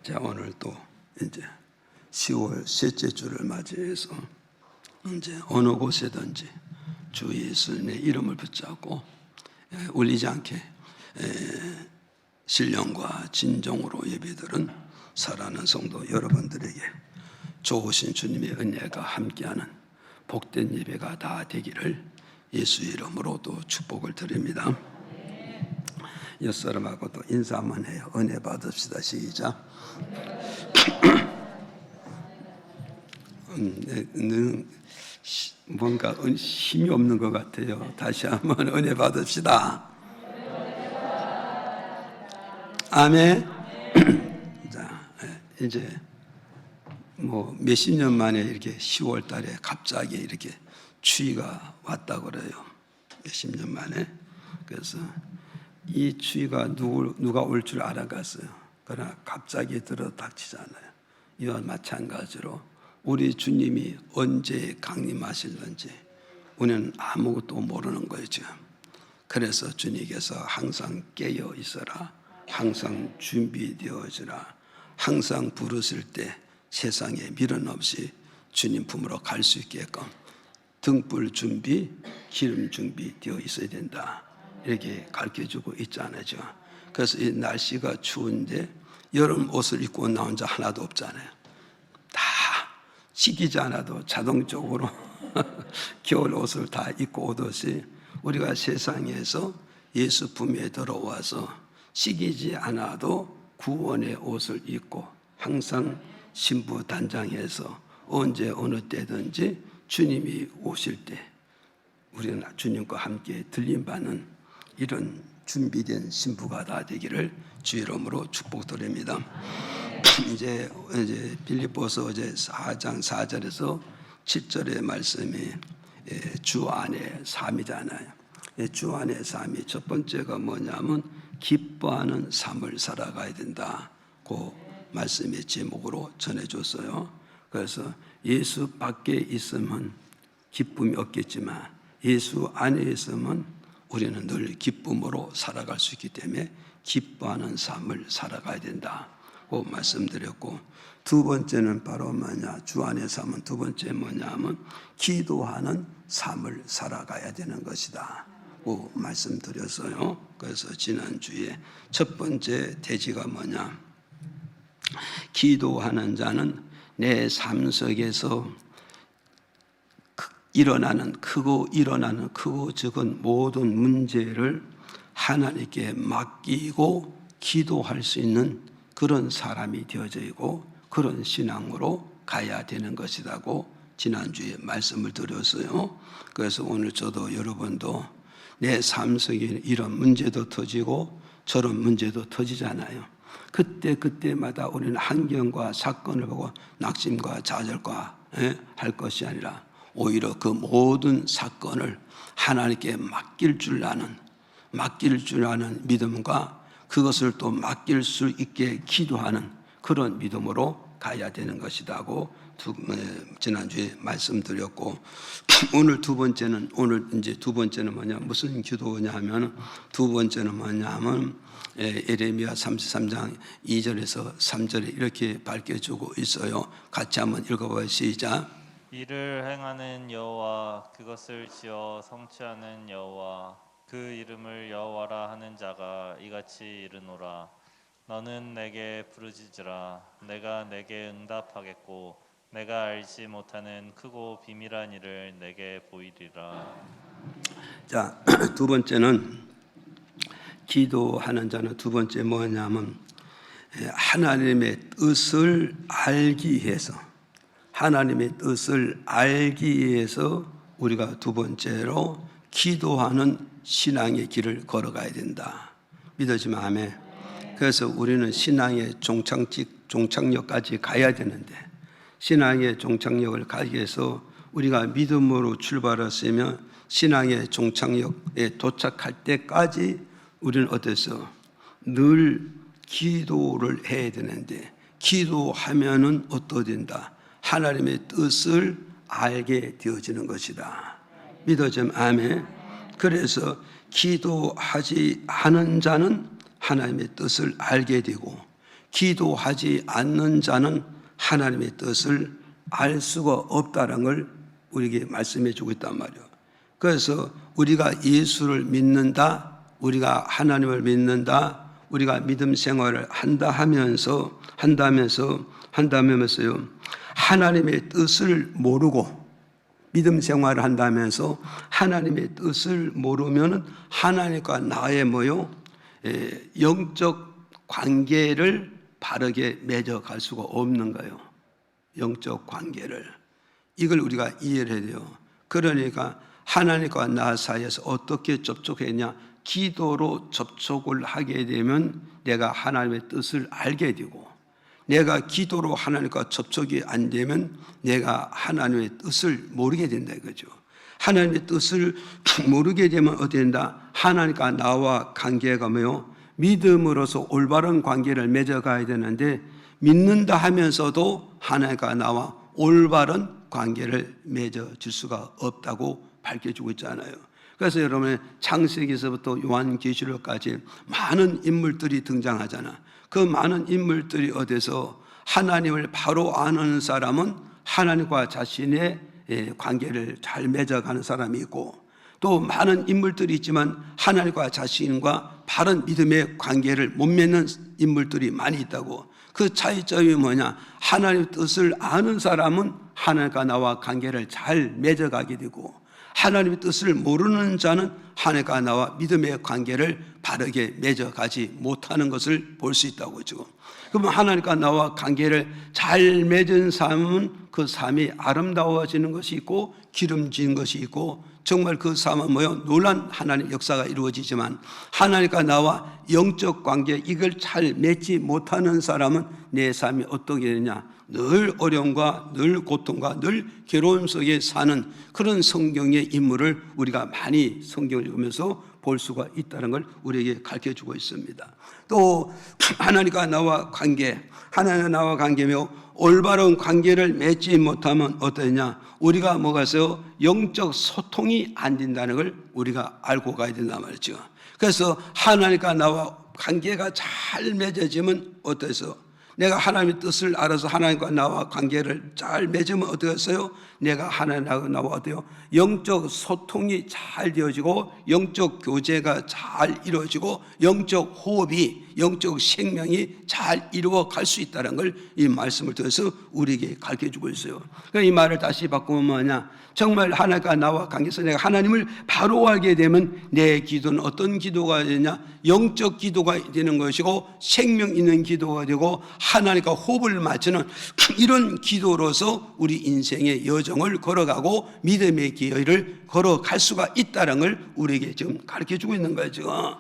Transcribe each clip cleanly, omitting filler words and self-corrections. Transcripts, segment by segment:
자, 오늘 또 이제 10월 셋째 주를 맞이해서 이제 어느 곳에든지 주 예수님의 이름을 붙잡고 울리지 않게 신령과 진정으로 예배드린 사랑하는 성도 여러분들에게 좋으신 주님의 은혜가 함께하는 복된 예배가 다 되기를 예수 이름으로 또 축복을 드립니다. 옆사람하고 또 인사 한번 해요. 은혜 받읍시다. 시작. 뭔가 힘이 없는 것 같아요. 다시 한번 은혜 받읍시다. 아멘. 자, 이제 뭐 몇십 년 만에 이렇게 10월 달에 갑자기 이렇게 추위가 왔다 그래요. 몇십 년 만에. 그래서 이 추위가 누가 올 줄 알아갔어요. 그러나 갑자기 들어닥치잖아요. 이와 마찬가지로 우리 주님이 언제 강림하실는지 우리는 아무것도 모르는 거예요 지금. 그래서 주님께서 항상 깨어 있어라, 항상 준비되어지라, 항상 부르실 때 세상에 미련 없이 주님 품으로 갈 수 있게끔 등불 준비, 기름 준비 되어 있어야 된다, 이렇게 가르쳐주고 있잖아요. 그래서 이 날씨가 추운데 여름 옷을 입고 나온 자 하나도 없잖아요. 다 시키지 않아도 자동적으로 겨울 옷을 다 입고 오듯이 우리가 세상에서 예수 품에 들어와서 시키지 않아도 구원의 옷을 입고 항상 신부단장해서 언제 어느 때든지 주님이 오실 때 우리는 주님과 함께 들림받는 이런 준비된 신부가 다 되기를 주 이름으로 축복드립니다. 이제 빌립보서 4장 4절에서 7절의 말씀이 주 안의 삶이잖아요. 주 안의 삶이 첫 번째가 뭐냐면 기뻐하는 삶을 살아가야 된다. 그 말씀의 제목으로 전해줬어요. 그래서 예수 밖에 있으면 기쁨이 없겠지만 예수 안에 있으면 우리는 늘 기쁨으로 살아갈 수 있기 때문에 기뻐하는 삶을 살아가야 된다고 말씀드렸고, 두 번째는 바로 뭐냐, 주 안에 삶은 두 번째 뭐냐면 기도하는 삶을 살아가야 되는 것이다 고 말씀드렸어요. 그래서 지난주에 첫 번째 대지가 뭐냐, 기도하는 자는 내 삶 속에서 크고 작은 모든 문제를 하나님께 맡기고 기도할 수 있는 그런 사람이 되어져 있고 그런 신앙으로 가야 되는 것이라고 지난주에 말씀을 드렸어요. 그래서 오늘 저도 여러분도 내 삶 속에 이런 문제도 터지고 저런 문제도 터지잖아요. 그때마다 우리는 환경과 사건을 보고 낙심과 좌절과 할 것이 아니라 오히려 그 모든 사건을 하나님께 맡길 줄 아는 믿음과 그것을 또 맡길 수 있게 기도하는 그런 믿음으로 가야 되는 것이라고 지난주에 말씀드렸고, 오늘 두 번째는 뭐냐, 무슨 기도냐 하면 두 번째는 뭐냐면 예레미야 33장 2절에서 3절에 이렇게 밝혀주고 있어요. 같이 한번 읽어봐요. 시작. 이를 행하는 여호와, 그것을 지어 성취하는 여호와, 그 이름을 여호와라 하는 자가 이같이 이르노라. 너는 내게 부르짖으라. 내가 내게 응답하겠고 내가 알지 못하는 크고 비밀한 일을 내게 보이리라. 자, 두 번째는 기도하는 자는 두 번째 뭐냐면 하나님의 뜻을 알기 위해서 우리가 두 번째로 기도하는 신앙의 길을 걸어가야 된다. 믿어지면 아멘. 그래서 우리는 신앙의 종착역까지 가야 되는데, 신앙의 종착역을 가기 위해서 우리가 믿음으로 출발했으면 신앙의 종착역에 도착할 때까지 우리는 어때서 늘 기도를 해야 되는데, 기도하면은 어떠된다? 하나님의 뜻을 알게 되어지는 것이다. 믿어지면 아멘. 그래서 기도하지 않은 자는 하나님의 뜻을 알게 되고 기도하지 않는 자는 하나님의 뜻을 알 수가 없다는 걸 우리에게 말씀해 주고 있단 말이에요. 그래서 우리가 예수를 믿는다, 우리가 하나님을 믿는다, 우리가 믿음 생활을 한다면서요, 하나님의 뜻을 모르고 믿음 생활을 한다면서 하나님의 뜻을 모르면 하나님과 나의 영적 관계를 바르게 맺어갈 수가 없는 거예요. 영적 관계를. 이걸 우리가 이해를 해야 돼요. 그러니까 하나님과 나 사이에서 어떻게 접촉했냐? 기도로 접촉을 하게 되면 내가 하나님의 뜻을 알게 되고, 내가 기도로 하나님과 접촉이 안 되면 내가 하나님의 뜻을 모르게 된다 이거죠. 하나님의 뜻을 모르게 되면 어떻게 된다? 하나님과 나와 관계가 믿음으로서 올바른 관계를 맺어가야 되는데, 믿는다 하면서도 하나님과 나와 올바른 관계를 맺어질 수가 없다고 밝혀주고 있잖아요. 그래서 여러분 창세기에서부터 요한계시록까지 많은 인물들이 등장하잖아. 그 많은 인물들이 어디서 하나님을 바로 아는 사람은 하나님과 자신의 관계를 잘 맺어가는 사람이 있고, 또 많은 인물들이 있지만 하나님과 자신과 바른 믿음의 관계를 못 맺는 인물들이 많이 있다고. 그 차이점이 뭐냐? 하나님의 뜻을 아는 사람은 하나님과 나와 관계를 잘 맺어가게 되고, 하나님의 뜻을 모르는 자는 하나님과 나와 믿음의 관계를 바르게 맺어가지 못하는 것을 볼 수 있다고 지금. 그러면 하나님과 나와 관계를 잘 맺은 삶은 그 삶이 아름다워지는 것이 있고 기름진 것이 있고, 정말 그 삶은 놀란 하나님 역사가 이루어지지만, 하나님과 나와 영적 관계 이걸 잘 맺지 못하는 사람은 내 삶이 어떻게 되냐? 늘 어려움과 늘 고통과 늘 괴로움 속에 사는 그런 성경의 인물을 우리가 많이 성경을 읽으면서 볼 수가 있다는 걸 우리에게 가르쳐주고 있습니다. 또 하나님과 나와 관계, 하나님과 나와 관계며 올바른 관계를 맺지 못하면 어떠냐? 우리가 뭐가서 영적 소통이 안 된다는 걸 우리가 알고 가야 된단 말이죠. 그래서 하나님과 나와 관계가 잘 맺어지면 어때서? 내가 하나님의 뜻을 알아서 하나님과 나와 관계를 잘 맺으면 어떻게 했어요? 내가 하나님과 나와 어때요? 영적 소통이 잘 되어지고, 영적 교제가 잘 이루어지고, 영적 호흡이, 영적 생명이 잘 이루어갈 수 있다는 걸 이 말씀을 통해서 우리에게 가르쳐주고 있어요. 그러니까 이 말을 다시 바꾸면 뭐냐? 정말 하나님과 나와 관계에서 내가 하나님을 바로 알게 되면 내 기도는 어떤 기도가 되냐? 영적 기도가 되는 것이고, 생명 있는 기도가 되고, 하나님과 호흡을 맞추는 이런 기도로서 우리 인생의 여정을 걸어가고 믿음의 길을 걸어갈 수가 있다는 걸 우리에게 지금 가르쳐주고 있는 거죠.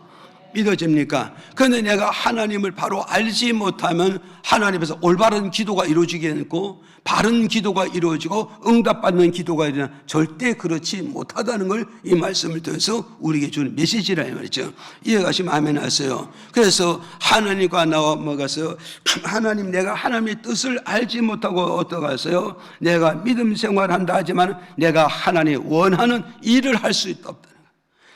믿어집니까? 그런데 내가 하나님을 바로 알지 못하면 하나님께서 올바른 기도가 이루어지겠고, 바른 기도가 이루어지고 응답받는 기도가 이루어지나 절대 그렇지 못하다는 걸 이 말씀을 통해서 우리에게 주는 메시지라 이 말이죠. 이해가시면 아멘 하세요. 그래서 하나님과 나와 뭐가서 하나님, 내가 하나님의 뜻을 알지 못하고 어떡하세요? 내가 믿음 생활한다 하지만 내가 하나님 원하는 일을 할 수 없다.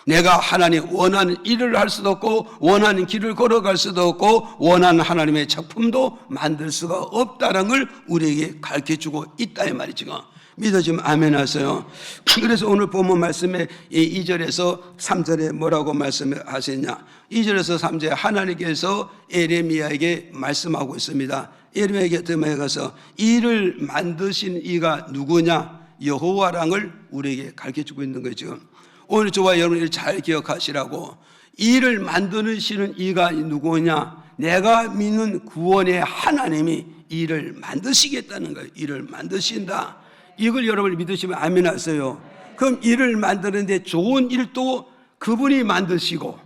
내가 하나님 원하는 일을 할 수도 없고, 원하는 길을 걸어갈 수도 없고, 원하는 하나님의 작품도 만들 수가 없다는 걸 우리에게 가르쳐주고 있다 이 말이죠. 믿어지면 아멘 하세요. 그래서 오늘 본문 말씀에 2절에서 3절에 뭐라고 말씀하셨냐? 2절에서 3절에 하나님께서 에레미야에게 말씀하고 있습니다. 에레미야에게 들어가서 이를 만드신 이가 누구냐? 여호와라는 걸 우리에게 가르쳐주고 있는 거죠. 오늘 저와 여러분이 잘 기억하시라고, 이를 만드시는 이가 누구냐? 내가 믿는 구원의 하나님이 이를 만드시겠다는 거예요. 이를 만드신다. 이걸 여러분이 믿으시면 아멘 하세요. 그럼 이를 만드는데 좋은 일도 그분이 만드시고,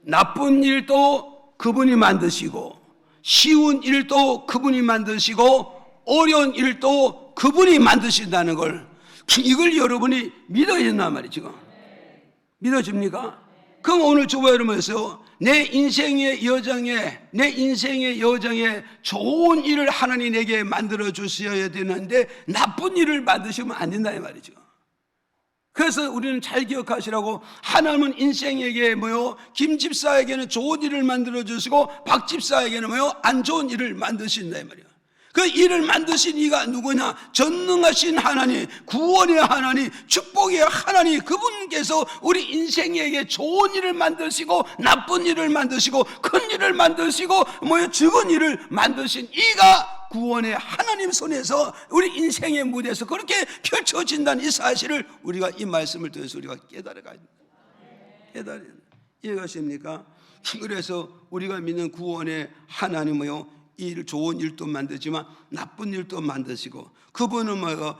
나쁜 일도 그분이 만드시고, 쉬운 일도 그분이 만드시고, 어려운 일도 그분이 만드신다는 걸, 이걸 여러분이 믿어야 된단 말이죠. 믿어집니까? 그럼 오늘 저와 여러분에서 내 인생의 여정에 좋은 일을 하나님 내게 만들어 주셔야 되는데 나쁜 일을 만드시면 안 된다 이 말이죠. 그래서 우리는 잘 기억하시라고, 하나님은 인생에게 뭐요, 김 집사에게는 좋은 일을 만들어 주시고 박 집사에게는 뭐요, 안 좋은 일을 만드신다 이 말이야. 그 일을 만드신 이가 누구냐? 전능하신 하나님, 구원의 하나님, 축복의 하나님, 그분께서 우리 인생에게 좋은 일을 만드시고 나쁜 일을 만드시고 큰 일을 만드시고 뭐요, 적은 일을 만드신 이가 구원의 하나님 손에서 우리 인생의 무대에서 그렇게 펼쳐진다는 이 사실을 우리가 이 말씀을 통해서 우리가 깨달아가야 됩니다. 깨달아야 됩니다. 이해가십니까? 그래서 우리가 믿는 구원의 하나님은요, 좋은 일도 만드지만 나쁜 일도 만드시고, 그분은 뭐요,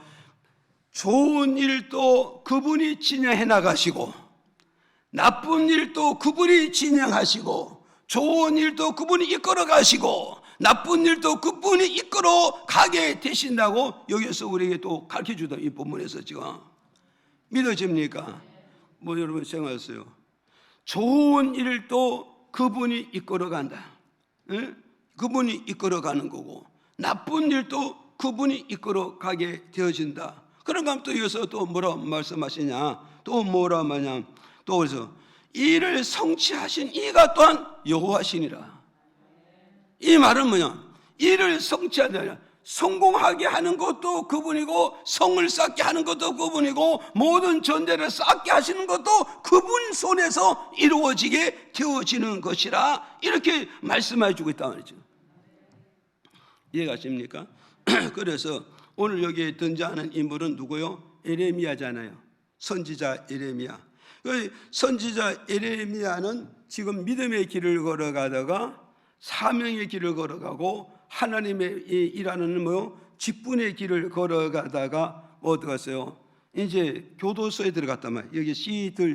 좋은 일도 그분이 진행해 나가시고 나쁜 일도 그분이 진행하시고, 좋은 일도 그분이 이끌어 가시고 나쁜 일도 그분이 이끌어 가게 되신다고 여기서 우리에게 또 가르쳐 주다, 이 본문에서 지금. 믿어집니까? 뭐 여러분 생각하세요. 좋은 일도 그분이 이끌어 간다. 예? 그분이 이끌어 가는 거고, 나쁜 일도 그분이 이끌어 가게 되어진다. 그런가 하면 또 여기서 또 뭐라 말씀하시냐, 또 뭐라 하냐, 또 그래서 이를 성취하신 이가 또한 여호와시니라. 이 말은 뭐냐, 이를 성취하자, 성공하게 하는 것도 그분이고 성을 쌓게 하는 것도 그분이고 모든 전제를 쌓게 하시는 것도 그분 손에서 이루어지게 되어지는 것이라, 이렇게 말씀해 주고 있단 말이죠. 이해가십니까? 그래서 오늘 여기에 등장하는 인물은 누구요? 에레미야잖아요. 선지자 에레미야. 선지자 에레미야는 지금 믿음의 길을 걸어가다가 사명의 길을 걸어가고 하나님의 일하는 뭐요, 직분의 길을 걸어가다가 어디 갔어요? 이제 교도소에 들어갔단 말이에요. 여기 시대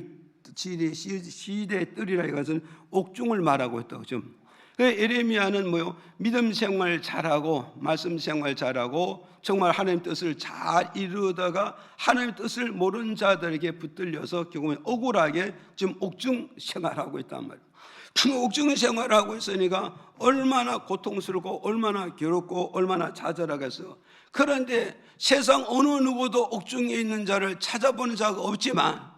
뜰이라 해서 옥중을 말하고 있다고 좀. 에레미야는 뭐요, 믿음 생활 잘하고 말씀 생활 잘하고 정말 하나님 뜻을 잘 이루다가 하나님 뜻을 모르는 자들에게 붙들려서 결국은 억울하게 지금 옥중 생활하고 있단 말이에요. 그 옥중 생활하고 있으니까 얼마나 고통스럽고 얼마나 괴롭고 얼마나 좌절하겠어요. 그런데 세상 어느 누구도 옥중에 있는 자를 찾아보는 자가 없지만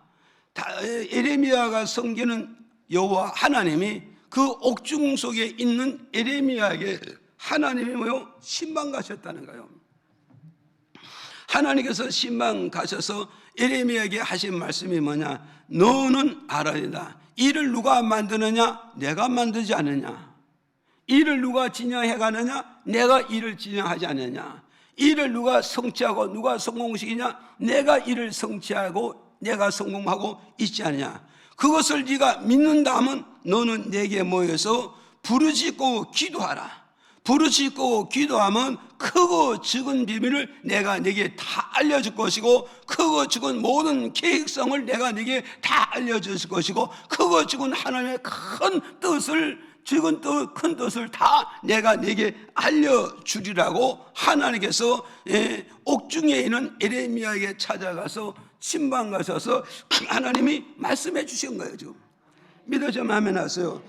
에레미야가 섬기는 여호와 하나님이 그 옥중 속에 있는 에레미야에게 하나님이 뭐요, 신방 가셨다는 거예요. 하나님께서 신방 가셔서 에레미야에게 하신 말씀이 뭐냐, 너는 알아야, 일을 누가 만드느냐, 내가 만들지 않느냐. 일을 누가 진행해 가느냐, 내가 일을 진행하지 않느냐. 일을 누가 성취하고 누가 성공시키냐, 내가 일을 성취하고 내가 성공하고 있지 않느냐. 그것을 네가 믿는다 하면 너는 내게 모여서 부르짖고 기도하라. 부르짖고 기도하면 크고 적은 비밀을 내가 네게 다 알려줄 것이고, 크고 적은 모든 계획성을 내가 네게 다 알려줄 것이고, 크고 적은 하나님의 큰 뜻을, 적은 뜻, 큰 뜻을 다 내가 네게 알려주리라고 하나님께서 옥중에 있는 에레미야에게 찾아가서 신방 가셔서 하나님이 말씀해 주신 거예요. 지금 믿어지면 아멘 하세요.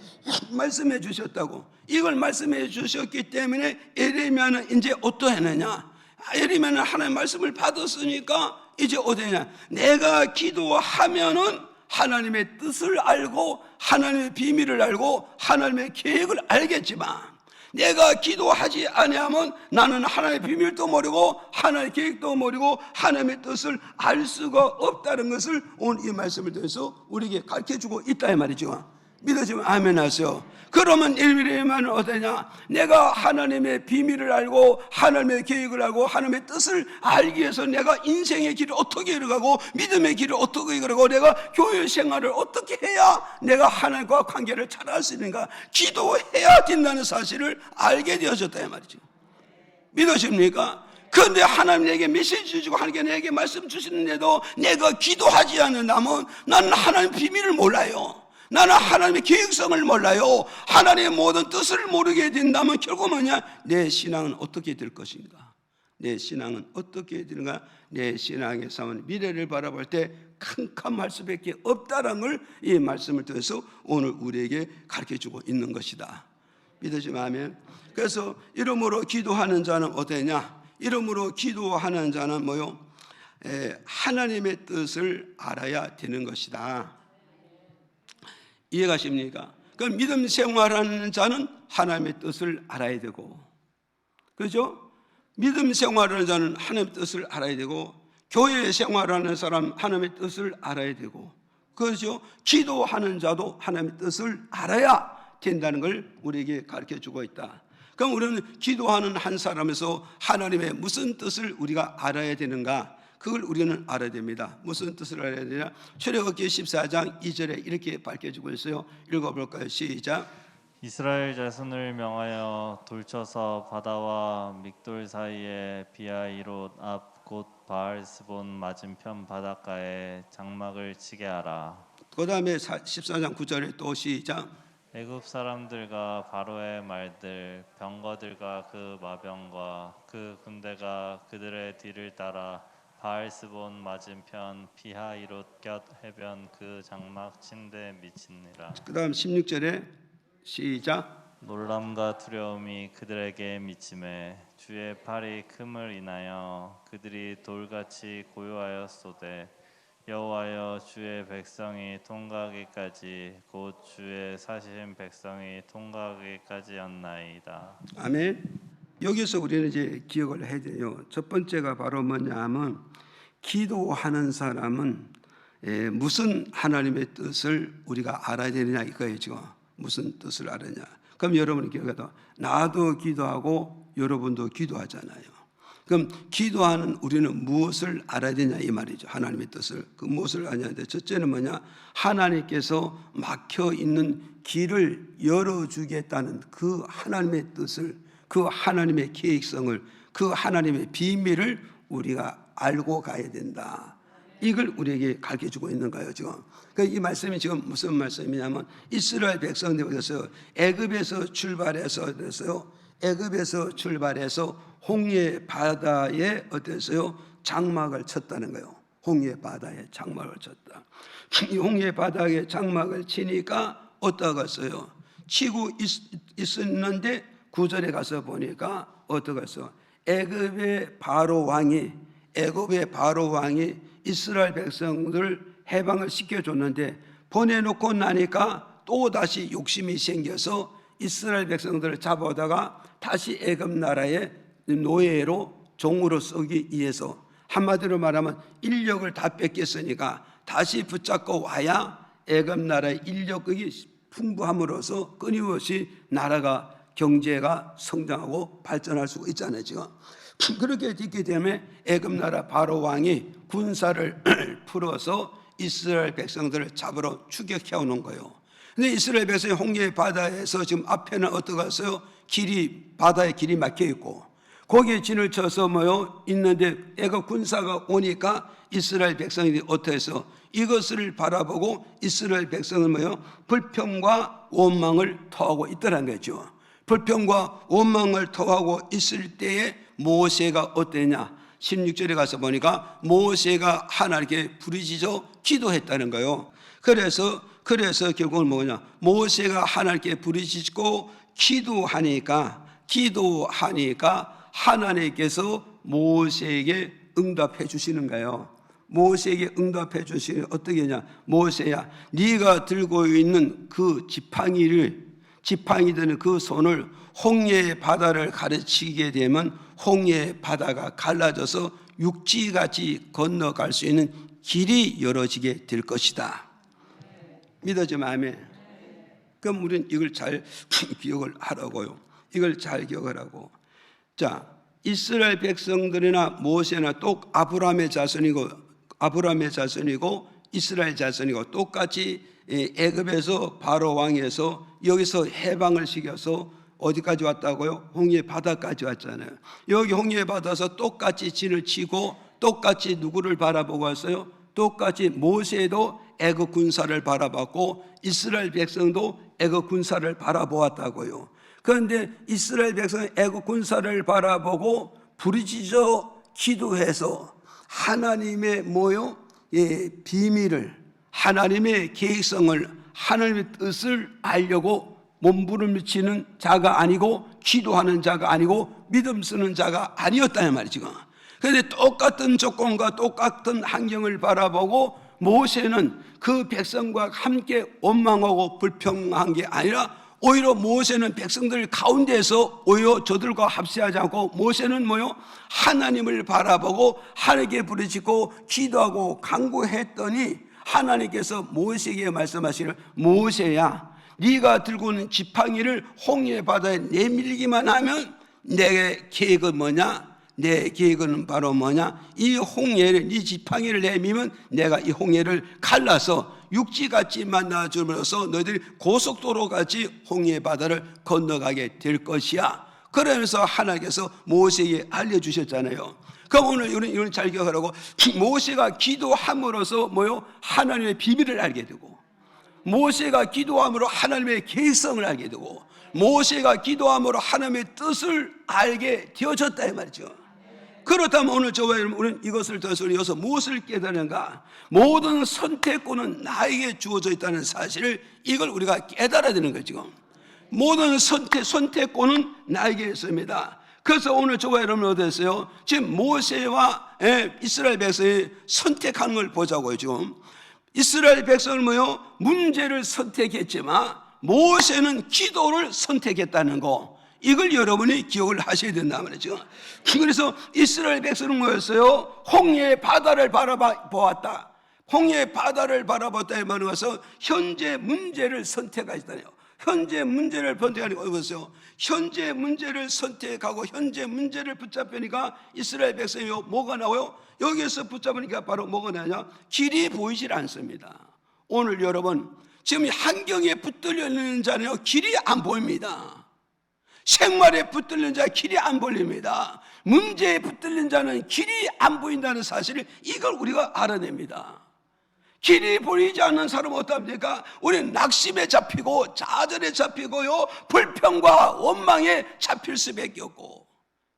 말씀해 주셨다고. 이걸 말씀해 주셨기 때문에 에레미야는 이제 어떠했느냐, 에레미야는 하나님의 말씀을 받았으니까 이제 어떠냐, 내가 기도하면은 하나님의 뜻을 알고 하나님의 비밀을 알고 하나님의 계획을 알겠지만, 내가 기도하지 아니하면 나는 하나님의 비밀도 모르고 하나님의 계획도 모르고 하나님의 뜻을 알 수가 없다는 것을 오늘 이 말씀을 통해서 우리에게 가르쳐주고 있다 이 말이죠. 믿어지면 아멘 하세요. 그러면 에레미야는 어떠냐, 내가 하나님의 비밀을 알고 하나님의 계획을 알고 하나님의 뜻을 알기 위해서 내가 인생의 길을 어떻게 걸어가고 믿음의 길을 어떻게 걸어가고 내가 교회 생활을 어떻게 해야 내가 하나님과 관계를 잘할 수 있는가, 기도해야 된다는 사실을 알게 되어졌다 이 말이죠. 믿으십니까? 그런데 하나님 내게 메시지 주시고 하나님께 내게 말씀 주시는데도 내가 기도하지 않는다면 나는 하나님의 비밀을 몰라요. 나는 하나님의 계획성을 몰라요. 하나님의 모든 뜻을 모르게 된다면 결국 뭐냐, 내 신앙은 어떻게 될 것인가, 내 신앙은 어떻게 되는가, 내 신앙의 삶은 미래를 바라볼 때 캄캄할 수밖에 없다는 걸 이 말씀을 통해서 오늘 우리에게 가르쳐주고 있는 것이다. 믿으시면 아멘. 그래서 이름으로 기도하는 자는 어떠냐, 이름으로 기도하는 자는 뭐요, 하나님의 뜻을 알아야 되는 것이다. 이해가십니까? 그 믿음 생활하는 자는 하나님의 뜻을 알아야 되고, 그렇죠? 믿음 생활하는 자는 하나님의 뜻을 알아야 되고, 교회 생활하는 사람 하나님의 뜻을 알아야 되고, 그렇죠? 기도하는 자도 하나님의 뜻을 알아야 된다는 걸 우리에게 가르쳐 주고 있다. 그럼 우리는 기도하는 한 사람에서 하나님의 무슨 뜻을 우리가 알아야 되는가? 그걸 우리는 알아야 됩니다. 무슨 뜻을 알아야 되냐? 출애굽기 14장 2절에 이렇게 밝혀주고 있어요. 읽어볼까요? 시작. 이스라엘 자손을 명하여 돌쳐서 바다와 믹돌 사이에 비하이롯 앞 곧 바알스본 맞은편 바닷가에 장막을 치게 하라. 그 다음에 14장 9절에 또 시작. 애굽 사람들과 바로의 말들 병거들과 그 마병과 그 군대가 그들의 뒤를 따라 바알스본 맞은편 비하이롯 곁 해변 그 장막 친데 미치니라. 그 다음 16절에 시작. 놀람과 두려움이 그들에게 미침에 주의 팔이 큼을 인하여 그들이 돌같이 고요하였소되 여호와여 주의 백성이 통과하기까지 곧 주의 사신 백성이 통과하기까지였나이다. 아멘. 여기서 우리는 이제 기억을 해야 돼요. 첫 번째가 바로 뭐냐면 기도하는 사람은 무슨 하나님의 뜻을 우리가 알아야 되느냐 이거예요. 지금 무슨 뜻을 알았냐. 그럼 여러분이 기억해도 나도 기도하고 여러분도 기도하잖아요. 그럼 기도하는 우리는 무엇을 알아야 되냐 이 말이죠. 하나님의 뜻을. 그 무엇을 알아야 돼? 첫째는 뭐냐? 하나님께서 막혀 있는 길을 열어주겠다는 그 하나님의 뜻을, 그 하나님의 계획성을, 그 하나님의 비밀을 우리가 알고 가야 된다. 이걸 우리에게 가르쳐주고 있는 거예요 지금. 이 말씀이 지금 무슨 말씀이냐면 이스라엘 백성들이 어디서 애굽에서 출발해서 됐어요. 애굽에서 출발해서 홍해 바다에 어땠어요? 장막을 쳤다는 거예요. 홍해 바다에 장막을 쳤다. 이 홍해 바다에 장막을 치니까 어떠겠어요? 치고 있었는데 9절에 가서 보니까 어떠겠어요? 애굽의 바로 왕이 이스라엘 백성들 해방을 시켜줬는데 보내놓고 나니까 또 다시 욕심이 생겨서 이스라엘 백성들을 잡아다가 다시 애굽 나라의 노예로 종으로 쓰기 위해서, 한마디로 말하면 인력을 다 뺏겼으니까 다시 붙잡고 와야 애굽 나라의 인력이 풍부함으로써 끊임없이 나라가 경제가 성장하고 발전할 수 있잖아요 지금. 그렇게 됐기 때문에 애굽 나라 바로 왕이 군사를 풀어서 이스라엘 백성들을 잡으러 추격해 오는 거예요. 근데 이스라엘 백성이 홍해 바다에서 지금 앞에는 어떠겠어요? 바다에 길이 막혀 있고 거기에 진을 쳐서 있는데 애굽 군사가 오니까 이스라엘 백성들이 어떻게 해서 이것을 바라보고 이스라엘 백성은 불평과 원망을 토하고 있더란 거죠. 불평과 원망을 토하고 있을 때에 모세가 어땠냐? 16절에 가서 보니까 모세가 하나님께 부르짖어 기도했다는 거예요. 그래서 결국은 뭐냐? 모세가 하나님께 부르짖고 기도하니까 하나님께서 모세에게 응답해 주시는 거예요. 모세에게 응답해 주시는 어떻게 하냐? 모세야, 네가 들고 있는 그 지팡이 드는 그 손을 홍해 바다를 가르치게 되면 홍해 바다가 갈라져서 육지같이 건너갈 수 있는 길이 열어지게 될 것이다. 믿어지면 아멘. 그럼 우리는 이걸 잘 기억을 하라고요. 이걸 잘 기억하라고. 자, 이스라엘 백성들이나 모세나 아브라함의 자손이고 이스라엘 자손이고 똑같이 애굽에서 바로 왕에서 여기서 해방을 시켜서 어디까지 왔다고요? 홍해 바다까지 왔잖아요. 여기 홍해 바다에서 똑같이 진을 치고 똑같이 누구를 바라보고 왔어요? 똑같이 모세도 애굽 군사를 바라봤고 이스라엘 백성도 애굽 군사를 바라보았다고요. 그런데 이스라엘 백성은 애굽 군사를 바라보고 부르짖어 기도해서 하나님의 비밀을, 하나님의 계획성을, 하나님의 뜻을 알려고 몸부림치는 자가 아니고 기도하는 자가 아니고 믿음 쓰는 자가 아니었다는 말이죠. 그런데 똑같은 조건과 똑같은 환경을 바라보고 모세는 그 백성과 함께 원망하고 불평한 게 아니라 오히려 모세는 백성들 가운데서 오히려 저들과 합세하지 않고 모세는 뭐요? 하나님을 바라보고 하나님께 부르짖고 기도하고 간구했더니 하나님께서 모세에게 말씀하시기를 모세야 네가 들고 있는 지팡이를 홍해 바다에 내밀기만 하면 내 계획은 뭐냐? 내 계획은 바로 뭐냐? 이 홍해를 네 지팡이를 내밀면 내가 이 홍해를 갈라서 육지같이 만나줌으로써 너희들이 고속도로같이 홍해 바다를 건너가게 될 것이야. 그러면서 하나님께서 모세에게 알려주셨잖아요. 그럼 오늘 이걸 잘 기억하라고. 모세가 기도함으로써 뭐요? 하나님의 비밀을 알게 되고, 모세가 기도함으로 하나님의 계획성을 알게 되고, 모세가 기도함으로 하나님의 뜻을 알게 되어졌다 이 말이죠. 그렇다면 오늘 저와 여러분 우리는 이것을 통해서 여기서 무엇을 깨달은가? 모든 선택권은 나에게 주어져 있다는 사실을 이걸 우리가 깨달아야 되는 거죠. 지금 모든 선택권은 나에게 있습니다. 그래서 오늘 저와 여러분 어땠어요? 지금 모세와 이스라엘 백성이 선택하는 걸 보자고요. 지금 이스라엘 백성은 뭐요? 문제를 선택했지만 모세는 기도를 선택했다는 거, 이걸 여러분이 기억을 하셔야 된단 말이죠. 그래서 이스라엘 백성은 뭐였어요? 홍해 바다를 바라보았다. 홍해 바다를 바라봤다 이 말은 와서 현재 문제를 선택하셨다네요. 현재 문제를 선택하니까 어디보세요? 현재 문제를 선택하고 현재 문제를 붙잡으니까 이스라엘 백성이 뭐가 나와요? 여기에서 붙잡으니까 바로 뭐가 나냐? 길이 보이질 않습니다. 오늘 여러분 지금 환경에 붙들려 있는 자는요 길이 안 보입니다. 생활에 붙들린 자 길이 안 보입니다. 문제에 붙들린 자는 길이 안 보인다는 사실을 이걸 우리가 알아냅니다. 길이 보이지 않는 사람은 어떻습니까? 우리는 낙심에 잡히고 좌절에 잡히고요 불평과 원망에 잡힐 수밖에 없고.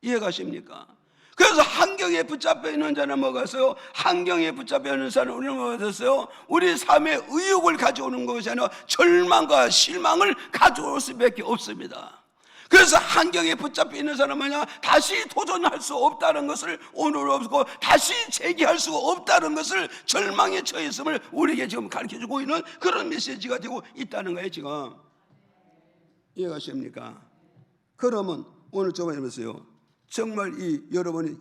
이해가십니까? 그래서 환경에 붙잡혀 있는 자는 뭐가 있어요? 환경에 붙잡혀 있는 자는 우리는 뭐가 있어요? 우리 삶에 의욕을 가져오는 것이 아니라 절망과 실망을 가져올 수밖에 없습니다. 그래서 환경에 붙잡혀 있는 사람은 다시 도전할 수 없다는 것을 오늘 없고 다시 재기할 수 없다는 것을 절망에 처했음을 우리에게 지금 가르쳐주고 있는 그런 메시지가 되고 있다는 거예요. 지금 이해가십니까? 그러면 오늘 저번에 보세요. 정말 여러분이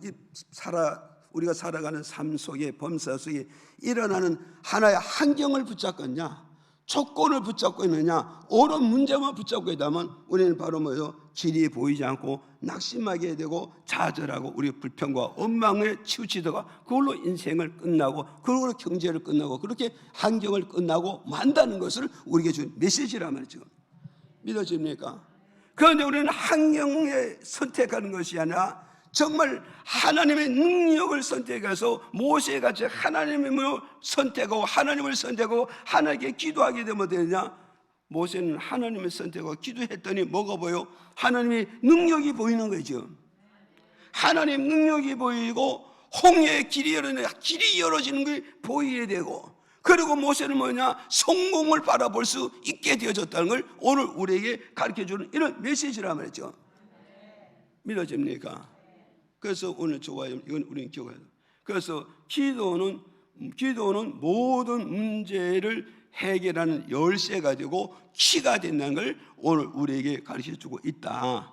우리가 살아가는 삶 속에 범사 속에 일어나는 하나의 환경을 붙잡겠냐, 조건을 붙잡고 있느냐, 옳은 문제만 붙잡고 있다면 우리는 바로 뭐예요? 길이 보이지 않고 낙심하게 되고 좌절하고 우리 불평과 원망에 치우치다가 그걸로 인생을 끝나고 그걸로 경제를 끝나고 그렇게 환경을 끝나고 만다는 것을 우리에게 준 메시지란 말이죠. 믿어집니까? 그런데 우리는 환경에 선택하는 것이 아니라 정말 하나님의 능력을 선택해서 모세같이 하나님을 선택하고 하나님을 선택하고 하나님께 기도하게 되면 어떻게 되냐? 모세는 하나님을 선택하고 기도했더니 뭐가 보여? 하나님의 능력이 보이는 거죠. 하나님 능력이 보이고 홍해의 길이 열어지는 게 보이게 되고, 그리고 모세는 뭐냐? 성공을 바라볼 수 있게 되어졌다는 걸 오늘 우리에게 가르쳐주는 이런 메시지란 말이죠. 믿어집니까? 그래서 오늘 좋아요. 이건 우리는 기억해야 돼요. 그래서 기도는 모든 문제를 해결하는 열쇠가 되고 키가 된다는 걸 오늘 우리에게 가르쳐주고 있다.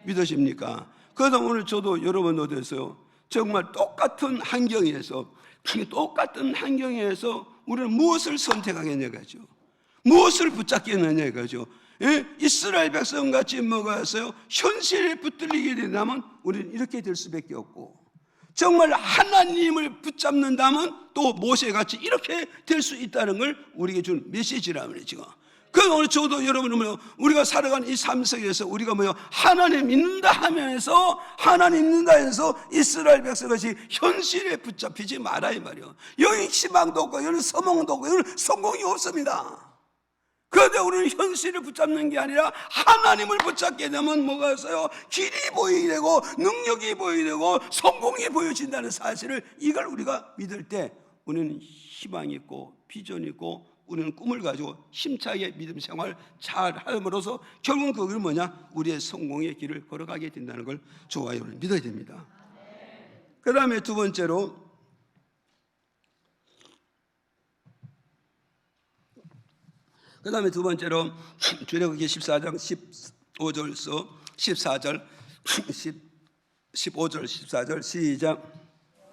믿으십니까? 그래서 오늘 저도 여러분도 됐어요. 정말 똑같은 환경에서 우리는 무엇을 선택하겠냐 이거죠. 무엇을 붙잡겠느냐 이거죠. 이스라엘 백성같이 뭐가 있어요? 현실에 붙들리게 된다면 우리는 이렇게 될 수밖에 없고, 정말 하나님을 붙잡는다면 또 모세같이 이렇게 될 수 있다는 걸 우리에게 준 메시지라는 말이죠. 그래서 오늘 저도 여러분 우리가 살아가는 이 삶 속에서 우리가 하나님 믿는다 하면서 이스라엘 백성같이 현실에 붙잡히지 말아야 말이요. 여기 희망도 없고 여기 소망도 없고 여기 성공이 없습니다. 그런데 우리는 현실을 붙잡는 게 아니라 하나님을 붙잡게 되면 뭐가 있어요? 길이 보이게 되고 능력이 보이게 되고 성공이 보여진다는 사실을 이걸 우리가 믿을 때 우리는 희망이 있고 비전이 있고 우리는 꿈을 가지고 힘차게 믿음 생활을 잘 함으로써 결국은 그게 뭐냐? 우리의 성공의 길을 걸어가게 된다는 걸 저와 여러분 믿어야 됩니다. 그 다음에 두 번째로 출애굽기 14장 15절서 14절 15절 14절 시작.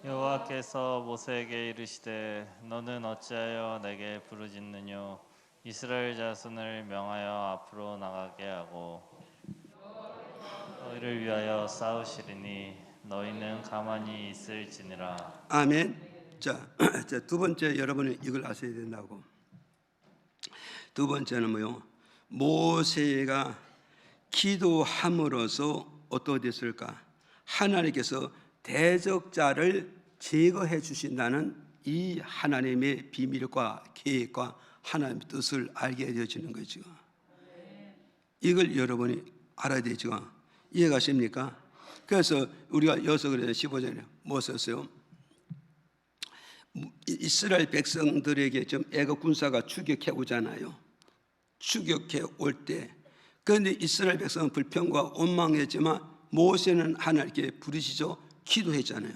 여호와께서 모세에게 이르시되 너는 어찌하여 내게 부르짖느뇨. 이스라엘 자손을 명하여 앞으로 나가게 하고 너희를 위하여 싸우시리니 너희는 가만히 있을지니라. 아멘. 자, 두 번째 여러분이 이걸 아셔야 된다고. 두 번째는 뭐요? 모세가 기도함으로써 어떻게 됐을까? 하나님께서 대적자를 제거해 주신다는 이 하나님의 비밀과 계획과 하나님의 뜻을 알게 되어지는 거죠. 이걸 여러분이 알아야 되죠. 이해가십니까? 그래서 우리가 여기서 그래서 15절에 뭐 썼어요? 이스라엘 백성들에게 좀 애굽 군사가 추격해 오잖아요. 추격해 올 때, 그런데 이스라엘 백성은 불평과 원망했지만 모세는 하나님께 부르짖어 기도했잖아요.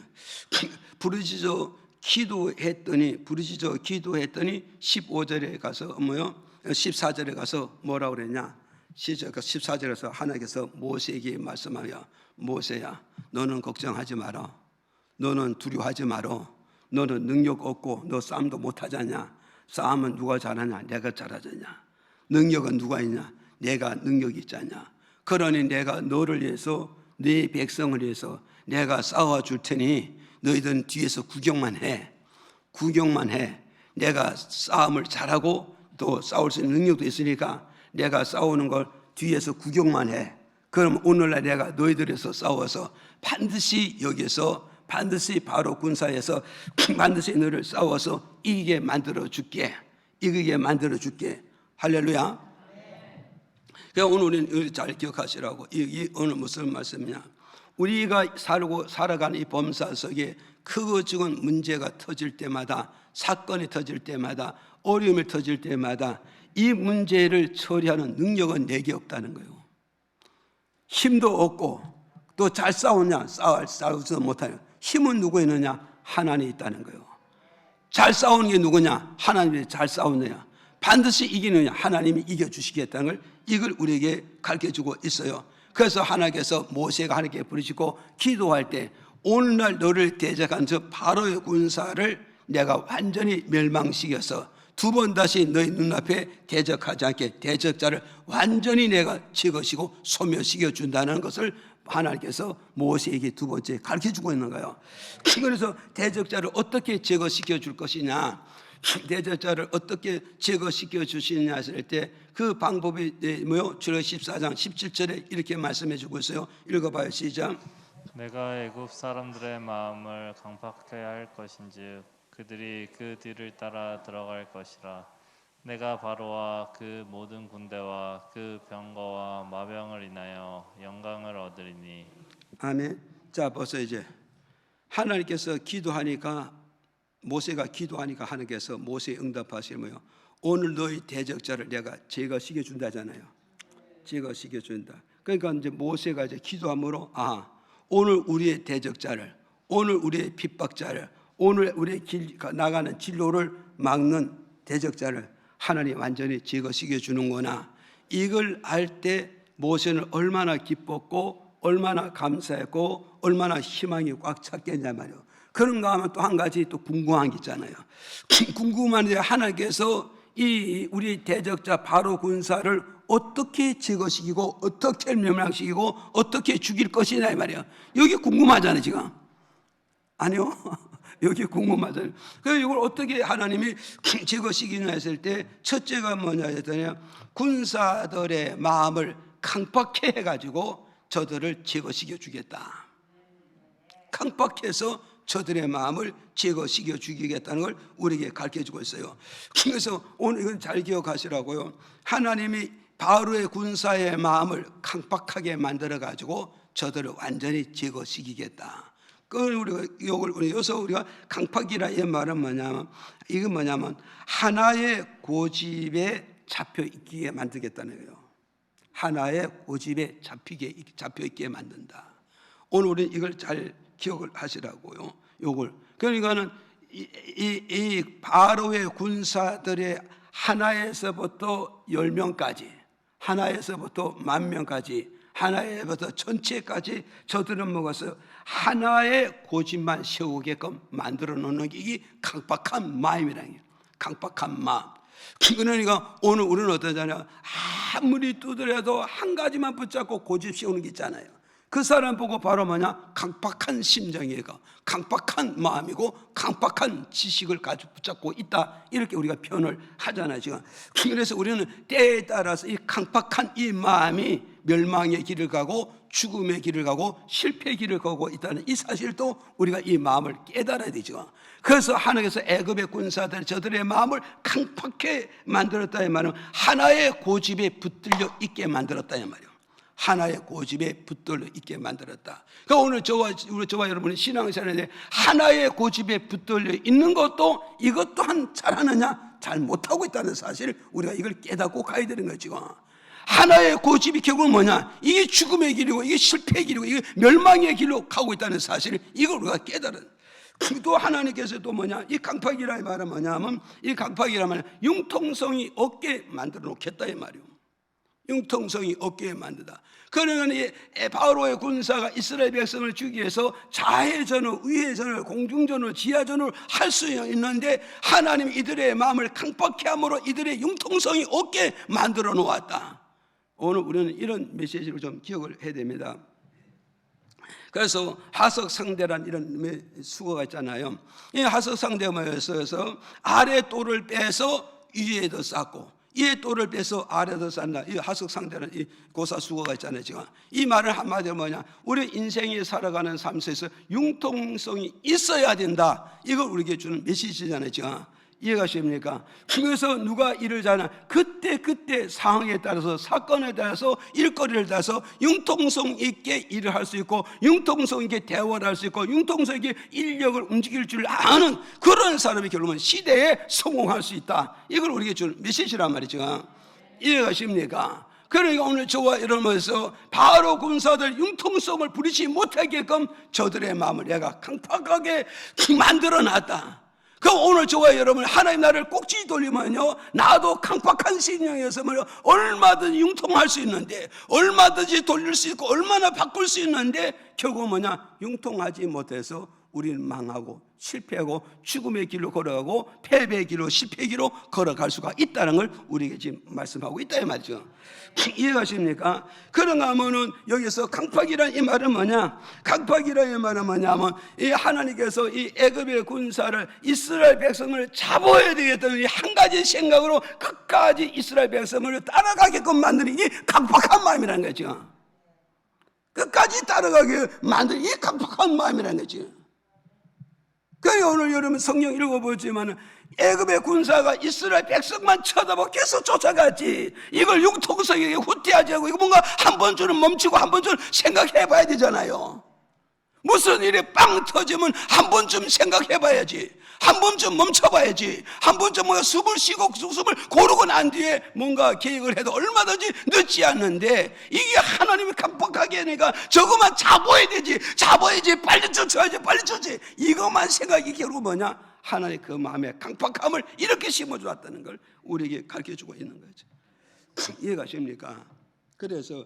부르짖어 기도했더니 15절에 가서 뭐요? 14절에 가서 뭐라고 그랬냐? 14절에서 하나님께서 모세에게 말씀하여 모세야, 너는 걱정하지 마라. 너는 두려워하지 마라. 너는 능력 없고 너 싸움도 못하잖냐. 싸움은 누가 잘하냐? 내가 잘하잖냐. 능력은 누가 있냐? 내가 능력이 있잖냐. 그러니 내가 너를 위해서 네 백성을 위해서 내가 싸워줄 테니 너희들은 뒤에서 구경만 해. 내가 싸움을 잘하고 또 싸울 수 있는 능력도 있으니까 내가 싸우는 걸 뒤에서 구경만 해. 그럼 오늘날 내가 너희들에서 싸워서 반드시 여기서 반드시 바로 군사에서 반드시 너를 싸워서 이기게 만들어 줄게. 할렐루야. 그러니까 오늘 우리는 잘 기억하시라고. 이 오늘 무슨 말씀이냐? 우리가 살아가는 이 범사 속에 크고 작은 문제가 터질 때마다, 사건이 터질 때마다, 어려움이 터질 때마다 이 문제를 처리하는 능력은 내게 없다는 거예요. 힘도 없고 또 잘 싸우냐? 싸우지도 못하냐? 힘은 누구 있느냐? 하나님이 있다는 거예요. 잘 싸우는 게 누구냐? 하나님이 잘 싸우느냐? 반드시 이기느냐? 하나님이 이겨주시겠다는 걸 이걸 우리에게 가르쳐주고 있어요. 그래서 하나님께서 모세가 하나님께 부르시고 기도할 때 오늘날 너를 대적한 저 바로의 군사를 내가 완전히 멸망시켜서 두 번 다시 너희 눈앞에 대적하지 않게 대적자를 완전히 내가 제거시키고 소멸시켜 준다는 것을 하나님께서 모세에게 두 번째 가르쳐주고 있는 거예요. 그래서 대적자를 어떻게 제거시켜 줄 것이냐, 대적자를 어떻게 제거시켜 주시느냐 했을 때 그 방법이 뭐요? 출애굽기 14장 17절에 이렇게 말씀해 주고 있어요. 읽어봐요. 시작. 내가 애굽 사람들의 마음을 강팍하게 할 것인즉 그들이 그 뒤를 따라 들어갈 것이라. 내가 바로와 그 모든 군대와 그 병거와 마병을 인하여 영광을 얻으리니. 아멘. 자, 벌써 이제 하나님께서 기도하니까 모세가 기도하니까 하나님께서 모세에 응답하시면요, 오늘 너희 대적자를 내가 제거시켜 준다잖아요. 제거시켜 준다. 그러니까 이제 모세가 이제 기도함으로 오늘 우리의 대적자를, 오늘 우리의 핍박자를, 오늘 우리의 나가는 진로를 막는 대적자를 하나님 완전히 제거시켜 주는구나. 이걸 알 때 모세는 얼마나 기뻤고 얼마나 감사했고 얼마나 희망이 꽉 찼겠냐 말이에요. 그런가 하면 또 한 가지 또 궁금한 게 있잖아요. 궁금한 게 하나님께서 이 우리 대적자 바로 군사를 어떻게 제거시키고 어떻게 멸망시키고 어떻게 죽일 것이냐 이 말이에요. 여기 궁금하잖아요 지금. 아니요. 여기 궁금하잖아요. 그래서 이걸 어떻게 하나님이 제거시키냐 했을 때 첫째가 뭐냐 했더니 군사들의 마음을 강팍해 해가지고 저들을 제거시켜 주겠다. 강팍해서 저들의 마음을 제거시켜 주겠다는 걸 우리에게 가르쳐주고 있어요. 그래서 오늘 이건 잘 기억하시라고요. 하나님이 바로의 군사의 마음을 강팍하게 만들어가지고 저들을 완전히 제거시키겠다. 여기서 우리가 강팍이라 이 말은 뭐냐면, 이건 뭐냐면 하나의 고집에 잡혀 있기에 만들겠다는 거예요. 하나의 고집에 잡혀 있게 만든다. 오늘 우리는 이걸 잘 기억을 하시라고요. 요걸. 그러니까는 이 바로의 군사들의 하나에서부터 10명까지, 하나에서부터 10,000명까지, 하나에서부터 전체까지 저들은 먹어서 하나의 고집만 세우게끔 만들어 놓는 게 이게 강박한 마음이라는 거예요. 강박한 마음. 그러니까 오늘 우리는 어떠잖아요. 아무리 두드려도 한 가지만 붙잡고 고집 세우는 게 있잖아요. 그 사람 보고 바로 뭐냐? 강박한 심정이고 강박한 마음이고 강박한 지식을 가지고 붙잡고 있다, 이렇게 우리가 표현을 하잖아요 지금. 그래서 우리는 때에 따라서 이 강박한 이 마음이 멸망의 길을 가고 죽음의 길을 가고 실패의 길을 가고 있다는 이 사실도 우리가 이 마음을 깨달아야 되죠. 그래서 하나님께서 애굽의 군사들 저들의 마음을 강팍하게 만들었다 이 말은 하나의 고집에 붙들려 있게 만들었다 이 말이에요. 하나의 고집에 붙들려 있게 만들었다. 그러니까 오늘 저와 여러분의 신앙생활에 하나의 고집에 붙들려 있는 것도 이것 또한 잘하느냐? 잘 못하고 있다는 사실, 우리가 이걸 깨닫고 가야 되는 거죠. 하나의 고집이 결국은 뭐냐? 이게 죽음의 길이고 이게 실패의 길이고 이게 멸망의 길로 가고 있다는 사실, 이걸 우리가 깨달은. 또 하나님께서 또 뭐냐? 이 강팍이라는 말은 뭐냐면, 이 강팍이라면 융통성이 없게 만들어 놓겠다 이 말이요. 융통성이 없게 만든다. 그러면 이 바로의 군사가 이스라엘 백성을 죽이기 위해서 좌회전을, 우회전을, 공중전을, 지하전을 할 수 있는데 하나님 이들의 마음을 강팍케 함으로 이들의 융통성이 없게 만들어 놓았다. 오늘 우리는 이런 메시지를 좀 기억을 해야 됩니다. 그래서 하석상대란 이런 수거가 있잖아요. 이 하석상대가 뭐였어서 아래 돌을 빼서 위에도 쌓고 위에 돌을 빼서 아래도 쌓는다. 이 하석상대는 이 고사수거가 있잖아요 지금. 이 말은 한마디로 뭐냐? 우리 인생이 살아가는 삶 속에서 융통성이 있어야 된다, 이걸 우리에게 주는 메시지잖아요 지금. 이해가십니까? 그래서 누가 일을 잘하나 그때 상황에 따라서, 사건에 따라서, 일거리를 따라서 융통성 있게 일을 할 수 있고 융통성 있게 대화를 할 수 있고 융통성 있게 인력을 움직일 줄 아는 그런 사람이 결국은 시대에 성공할 수 있다, 이걸 우리에게 주는 메시지란 말이죠. 이해가십니까? 그러니까 오늘 저와 여러분에서 바로 군사들 융통성을 부리지 못하게끔 저들의 마음을 내가 강팍하게 만들어놨다. 그럼 오늘 저와 여러분, 하나님 나를 꼭지 돌리면요, 나도 강팍한 신령에서 얼마든지 융통할 수 있는데, 얼마든지 돌릴 수 있고 얼마나 바꿀 수 있는데 결국은 뭐냐? 융통하지 못해서 우리는 망하고 실패하고 죽음의 길로 걸어가고 패배의 길로, 실패의 길로 걸어갈 수가 있다는 걸 우리에게 지금 말씀하고 있다 이 말이죠. 이해가십니까? 그런가 하면은 여기서 강팍이라는 이 말은 뭐냐? 강팍이라는 이 말은 뭐냐면, 이 하나님께서 이 애굽의 군사를, 이스라엘 백성을 잡아야 되겠다는 이 한 가지 생각으로 끝까지 이스라엘 백성을 따라가게끔 만드는 이 강팍한 마음이라는 거죠. 끝까지 따라가게 만드는 이 강팍한 마음이라는 거죠. 그러니까 오늘 여러분 성경 읽어보지만 애굽의 군사가 이스라엘 백성만 쳐다보고 계속 쫓아갔지, 이걸 융통성에게 후퇴하지 않고 이거 뭔가 한 번쯤은 멈추고 한 번쯤은 생각해 봐야 되잖아요. 무슨 일이 빵 터지면 한 번쯤 생각해 봐야지, 한 번쯤 멈춰봐야지, 한 번쯤 뭔가 숨을 쉬고 숨을 고르고 난 뒤에 뭔가 계획을 해도 얼마든지 늦지 않는데, 이게 하나님이 강박하게 하니까 저것만 잡아야 되지, 잡아야지, 빨리 쫓아야지, 빨리 쫓아야지, 이것만 생각이 결국 뭐냐? 하나님 그 마음의 강박함을 이렇게 심어주었다는 걸 우리에게 가르쳐주고 있는 거죠. 이해가십니까? 그래서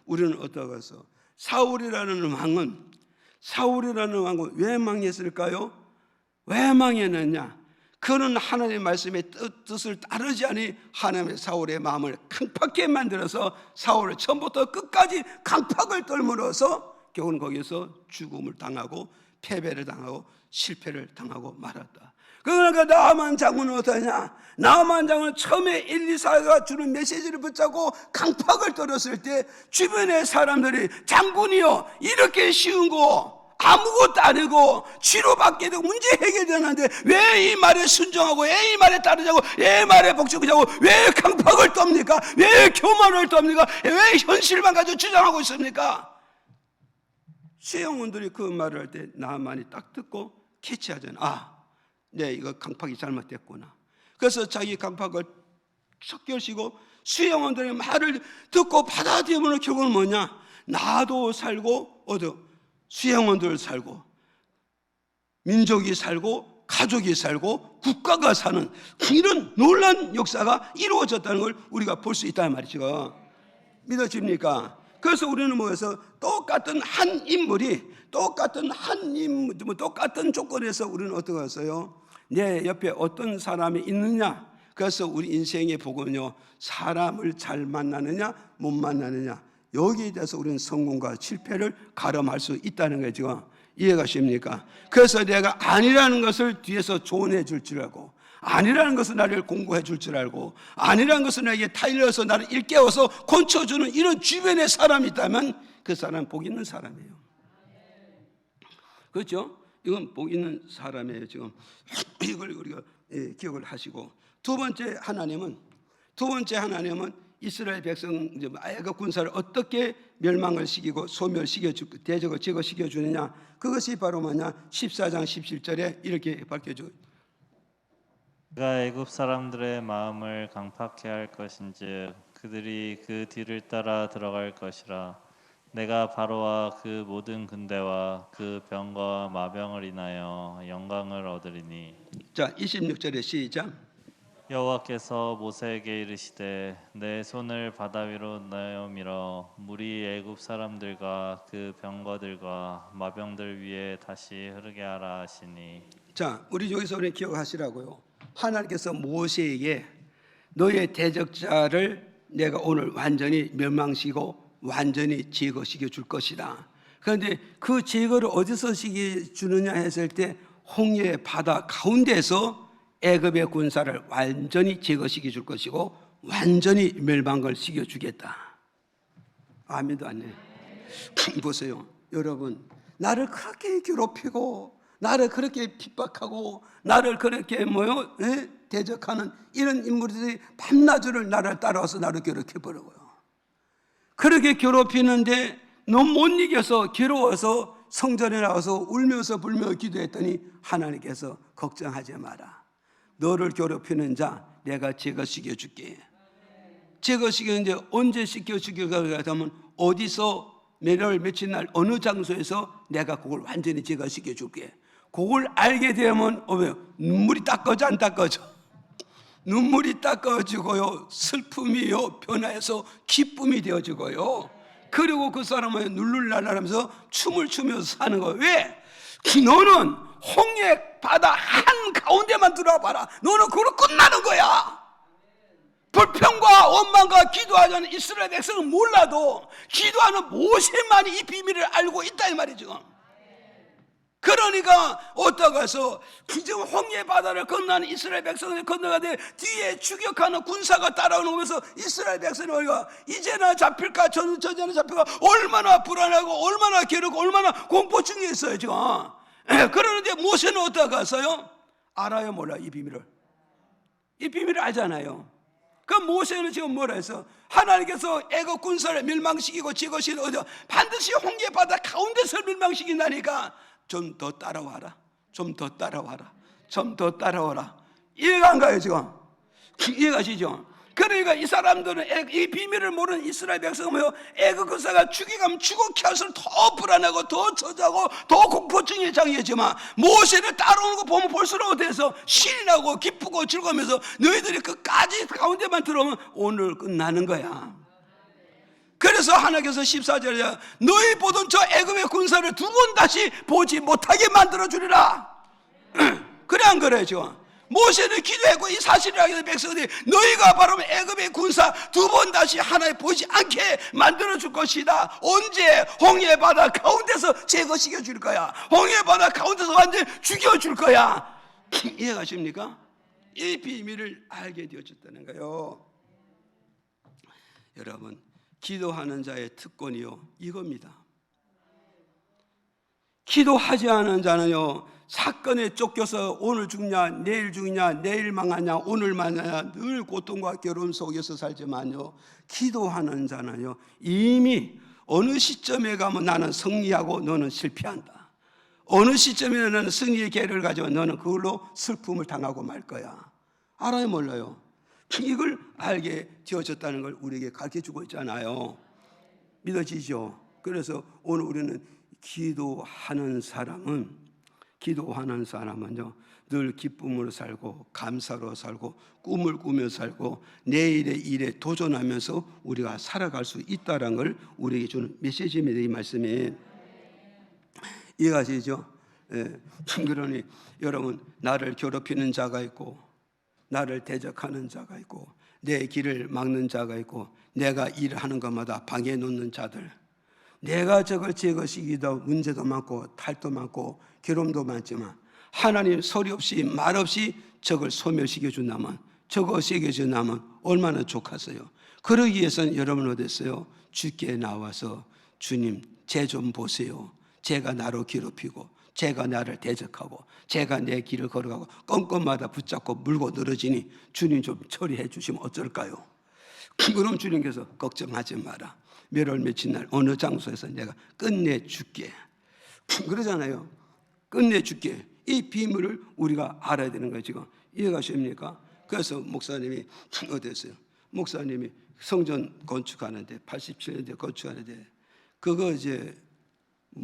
우리는 어떠겠어? 사울이라는 왕은 왜 망했을까요? 왜 망했느냐? 그는 하나님의 말씀의 뜻을 따르지 않으니 하나님의 사울의 마음을 강팍하게 만들어서 사울을 처음부터 끝까지 강팍을 떨므로써 결국은 거기서 죽음을 당하고 패배를 당하고 실패를 당하고 말았다. 그러니까 나만 장군은 어떠냐? 나만 장군은 처음에 엘리사가 주는 메시지를 붙잡고 강팍을 떨었을 때 주변의 사람들이, 장군이요, 이렇게 쉬운 거 아무것도 아니고 치료받게 되고 문제 해결되는데 왜 이 말에 순종하고, 왜 이 말에 따르자고, 왜 이 말에 복종하자고, 왜 강팍을 떱니까? 왜 교만을 떱니까? 왜 현실만 가지고 주장하고 있습니까? 수영원들이 그 말을 할 때 나만이 딱 듣고 캐치하잖아. 네, 이거 강팍이 잘못됐구나. 그래서 자기 강팍을 척결시고 수영원들의 말을 듣고 받아들이면 결국은 뭐냐? 나도 살고 수행원들 살고 민족이 살고 가족이 살고 국가가 사는 이런 놀라운 역사가 이루어졌다는 걸 우리가 볼 수 있다는 말이죠. 믿어집니까? 그래서 우리는 모여서 똑같은 한 인물이 똑같은 조건에서 우리는 어떻게 했어요? 내 옆에 어떤 사람이 있느냐? 그래서 우리 인생의 복은요, 사람을 잘 만나느냐 못 만나느냐, 여기에 대해서 우리는 성공과 실패를 가름할 수 있다는 거죠. 이해가 쉽니까? 그래서 내가 아니라는 것을 뒤에서 조언해 줄 줄 알고, 아니라는 것은 나를 공고해 줄 줄 알고, 아니라는 것은 나에게 타일러서 나를 일깨워서 건쳐주는 이런 주변의 사람이 있다면 그 사람은 복 있는 사람이에요. 그렇죠? 이건 복 있는 사람이에요. 지금 이걸 우리가 기억을 하시고, 두 번째 하나님은 이스라엘 백성 애굽 군사를 어떻게 멸망을 시키고 소멸시켜 대적을 제거시켜 주느냐, 그것이 바로 뭐냐, 14장 17절에 이렇게 밝혀줘. 그가 애굽 사람들의 마음을 강팍해 할 것인즉 그들이 그 뒤를 따라 들어갈 것이라. 내가 바로와 그 모든 군대와 그 병과 마병을 인하여 영광을 얻으리니. 자, 26절에 시작. 여호와께서 모세에게 이르시되 내 손을 바다 위로 내어밀어 물이 애굽 사람들과 그 병거들과 마병들 위에 다시 흐르게 하라 하시니. 자, 우리 여기서 우리 기억하시라고요. 하나님께서 모세에게 너의 대적자를 내가 오늘 완전히 멸망시키고 완전히 제거시켜 줄 것이다. 그런데 그 제거를 어디서 시켜 주느냐 했을 때 홍해 바다 가운데서 애굽의 군사를 완전히 제거시켜 줄 것이고 완전히 멸망을 시켜 주겠다. 아멘도 안 해. 보세요, 여러분, 나를 그렇게 괴롭히고 나를 그렇게 핍박하고 나를 그렇게 대적하는 이런 인물들이 밤낮을 나를 따라와서 나를 괴롭혀버려요. 그렇게 괴롭히는데 너무 못 이겨서 괴로워서 성전에 나와서 울면서 불며 기도했더니 하나님께서 걱정하지 마라. 너를 괴롭히는 자 내가 제거시켜 줄게. 제거시키는데 언제 시켜주기가 하면 어디서 매월 며칠 날 어느 장소에서 내가 그걸 완전히 제거시켜 줄게. 그걸 알게 되면 눈물이 닦아져 안 닦아져? 눈물이 닦아지고요, 슬픔이요 변화해서 기쁨이 되어지고요, 그리고 그 사람은 룰룰랄랄하면서 춤을 추면서 사는 거예요. 왜? 너는 홍해 바다 한 가운데만 들어봐라. 너는 그걸로 끝나는 거야. 불평과 원망과 기도하지 않는 이스라엘 백성은 몰라도 기도하는 모세만이 이 비밀을 알고 있다 이 말이죠. 그러니까 어디다가 해서 지금 홍해 바다를 건너는 이스라엘 백성을 건너가되 뒤에 추격하는 군사가 따라오는 거면서 이스라엘 백성이 이제나 잡힐까 저제나 잡힐까 얼마나 불안하고 얼마나 괴롭고 얼마나 공포증이 있어요 지금. 그러는데 모세는 어디다가 가서요? 알아요 몰라요? 이 비밀을 알잖아요. 그 모세는 지금 뭐라 해서 하나님께서 애굽 군사를 멸망시키고 제거시키는 어디 반드시 홍해 바다 가운데서 멸망시킨다니까 좀 더 따라와라. 좀 더 따라와라. 좀 더 따라와라. 이해가 안 가요 지금? 이해가시죠? 그러니까 이 사람들은 이 비밀을 모르는 이스라엘 백성은 애굽 군사가 죽이가면 죽었게 할수록 더 불안하고 더 저자고 더 공포증에 장애지만 모세를 따라오는 거 보면 볼수록 어때서 신이 나고 기쁘고 즐거우면서 너희들이 끝까지 가운데만 들어오면 오늘 끝나는 거야. 그래서 하나님께서 14절에 너희 보던 저 애굽의 군사를 두 번 다시 보지 못하게 만들어주리라. 그래 안 그래요 지금? 모세는 기도했고 이 사실을 알게 된 백성들이 너희가 바로 애굽의 군사 두 번 다시 하나님 보지 않게 만들어줄 것이다. 언제? 홍해 바다 가운데서 제거시켜 줄 거야. 홍해 바다 가운데서 완전히 죽여줄 거야. 이해가십니까? 이 비밀을 알게 되어졌다는 거예요. 여러분, 기도하는 자의 특권이요 이겁니다. 기도하지 않은 자는요 사건에 쫓겨서 오늘 죽냐 내일 죽냐 내일 망하냐 오늘 망하냐 늘 고통과 괴로움 속에서 살지만요, 기도하는 자는요 이미 어느 시점에 가면 나는 승리하고 너는 실패한다. 어느 시점에 나는 승리의 계를 가지고 너는 그걸로 슬픔을 당하고 말 거야. 알아요 몰라요? 이걸 알게 되어졌다는 걸 우리에게 가르쳐주고 있잖아요. 믿어지죠? 그래서 오늘 우리는 기도하는 사람은요 늘 기쁨으로 살고 감사로 살고 꿈을 꾸며 살고 내일의 일에 도전하면서 우리가 살아갈 수 있다는 걸 우리에게 주는 메시지입니다. 이 말씀이 이해가시죠? 그러니 여러분, 나를 괴롭히는 자가 있고 나를 대적하는 자가 있고 내 길을 막는 자가 있고 내가 일을 하는 것마다 방해 놓는 자들, 내가 저걸 제거시키다 문제도 많고 탈도 많고 괴로움도 많지만 하나님 소리 없이 말 없이 저걸 소멸시켜 준다면, 저거 시켜 준다면 얼마나 좋겠어요. 그러기 위해서는 여러분 어땠어요? 주께 나와서 주님 제 좀 보세요. 제가 나로 괴롭히고 제가 나를 대적하고 제가 내 길을 걸어가고 껌껌마다 붙잡고 물고 늘어지니 주님 좀 처리해 주시면 어쩔까요? 그럼 주님께서 걱정하지 마라. 몇 월 며칠 날 어느 장소에서 내가 끝내줄게. 그러잖아요. 끝내줄게. 이 비밀을 우리가 알아야 되는 거예요. 지금 이해가십니까? 그래서 목사님이 어땠어요? 목사님이 성전 건축하는데 87년대 건축하는데 그거 이제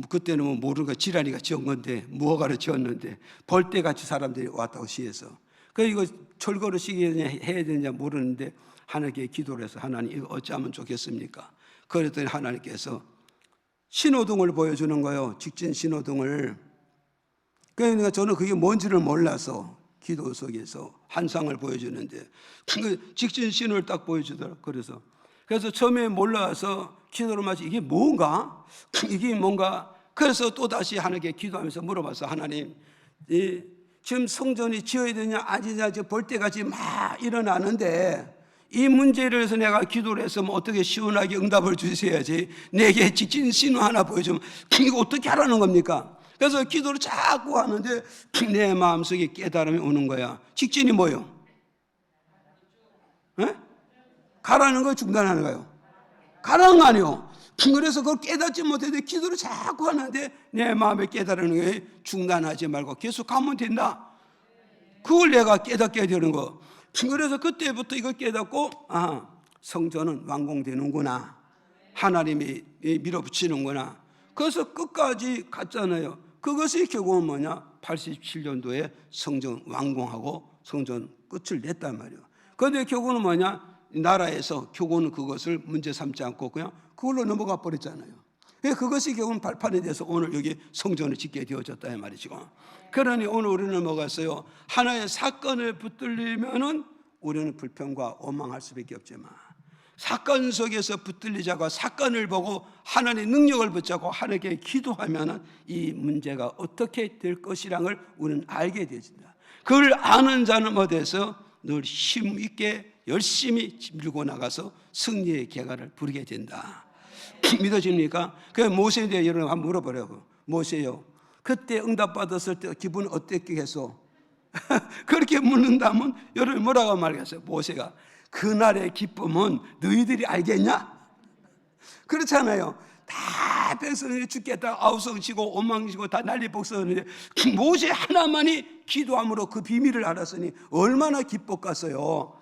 그때는 뭐 모르는 거 지랄이가 지은 건데 무허가로 지었는데 벌떼같이 사람들이 왔다고 시해서 그 이거 철거를 시키냐 해야 되냐 모르는데 하나님께 기도를 해서 하나님 이거 어찌하면 좋겠습니까? 그랬더니 하나님께서 신호등을 보여주는 거예요. 직진 신호등을. 그러니까 저는 그게 뭔지를 몰라서 기도 속에서 환상을 보여주는데 그 직진 신호를 딱 보여주더라고요. 그래서 처음에 몰라서 기도를 마치 이게 뭔가? 이게 뭔가? 그래서 또다시 하나님께 기도하면서 물어봤어. 하나님, 지금 성전이 지어야 되냐 아니냐 벌떼같이 막 일어나는데 이 문제를 해서 내가 기도를 했으면 어떻게 시원하게 응답을 주셔야지. 내게 직진 신호 하나 보여주면 이거 어떻게 하라는 겁니까? 그래서 기도를 자꾸 하는데 내 마음속에 깨달음이 오는 거야. 직진이 뭐예요? 에? 가라는 거 중단하는 거예요. 가라는 거 아니에요. 그래서 그걸 깨닫지 못해도 기도를 자꾸 하는데 내 마음에 깨달는 거예요. 중단하지 말고 계속 가면 된다. 그걸 내가 깨닫게 되는 거. 그래서 그때부터 이걸 깨닫고 성전은 완공되는구나. 하나님이 밀어붙이는구나. 그래서 끝까지 갔잖아요. 그것이 결국은 뭐냐? 87년도에 성전 완공하고 성전 끝을 냈단 말이에요. 그런데 결국은 뭐냐? 나라에서 결국은 그것을 문제 삼지 않고 그냥 그걸로 넘어가 버렸잖아요. 그것이 결국은 발판이 돼서 오늘 여기 성전을 짓게 되어졌다 이 말이죠. 그러니 오늘 우리는 뭐가 있어요? 하나의 사건을 붙들리면은 우리는 불평과 원망할 수밖에 없지만 사건 속에서 붙들리자고 사건을 보고 하나님의 능력을 붙잡고 하나님께 기도하면은 이 문제가 어떻게 될 것이라는 걸 우리는 알게 되진다. 그걸 아는 자는 어디서 늘 힘 있게 열심히 밀고 나가서 승리의 계가를 부르게 된다. 믿어집니까? 그 모세에 대해 여러분 한번 물어보려고. 모세요, 그때 응답받았을 때 기분 어땠겠어? 그렇게 묻는다면 여러분 뭐라고 말하겠어요? 모세가 그날의 기쁨은 너희들이 알겠냐? 그렇잖아요. 다 백성이 죽겠다 아우성치고 엉망치고 다 난리 복수하는데 모세 하나만이 기도함으로 그 비밀을 알았으니 얼마나 기뻤겠어요.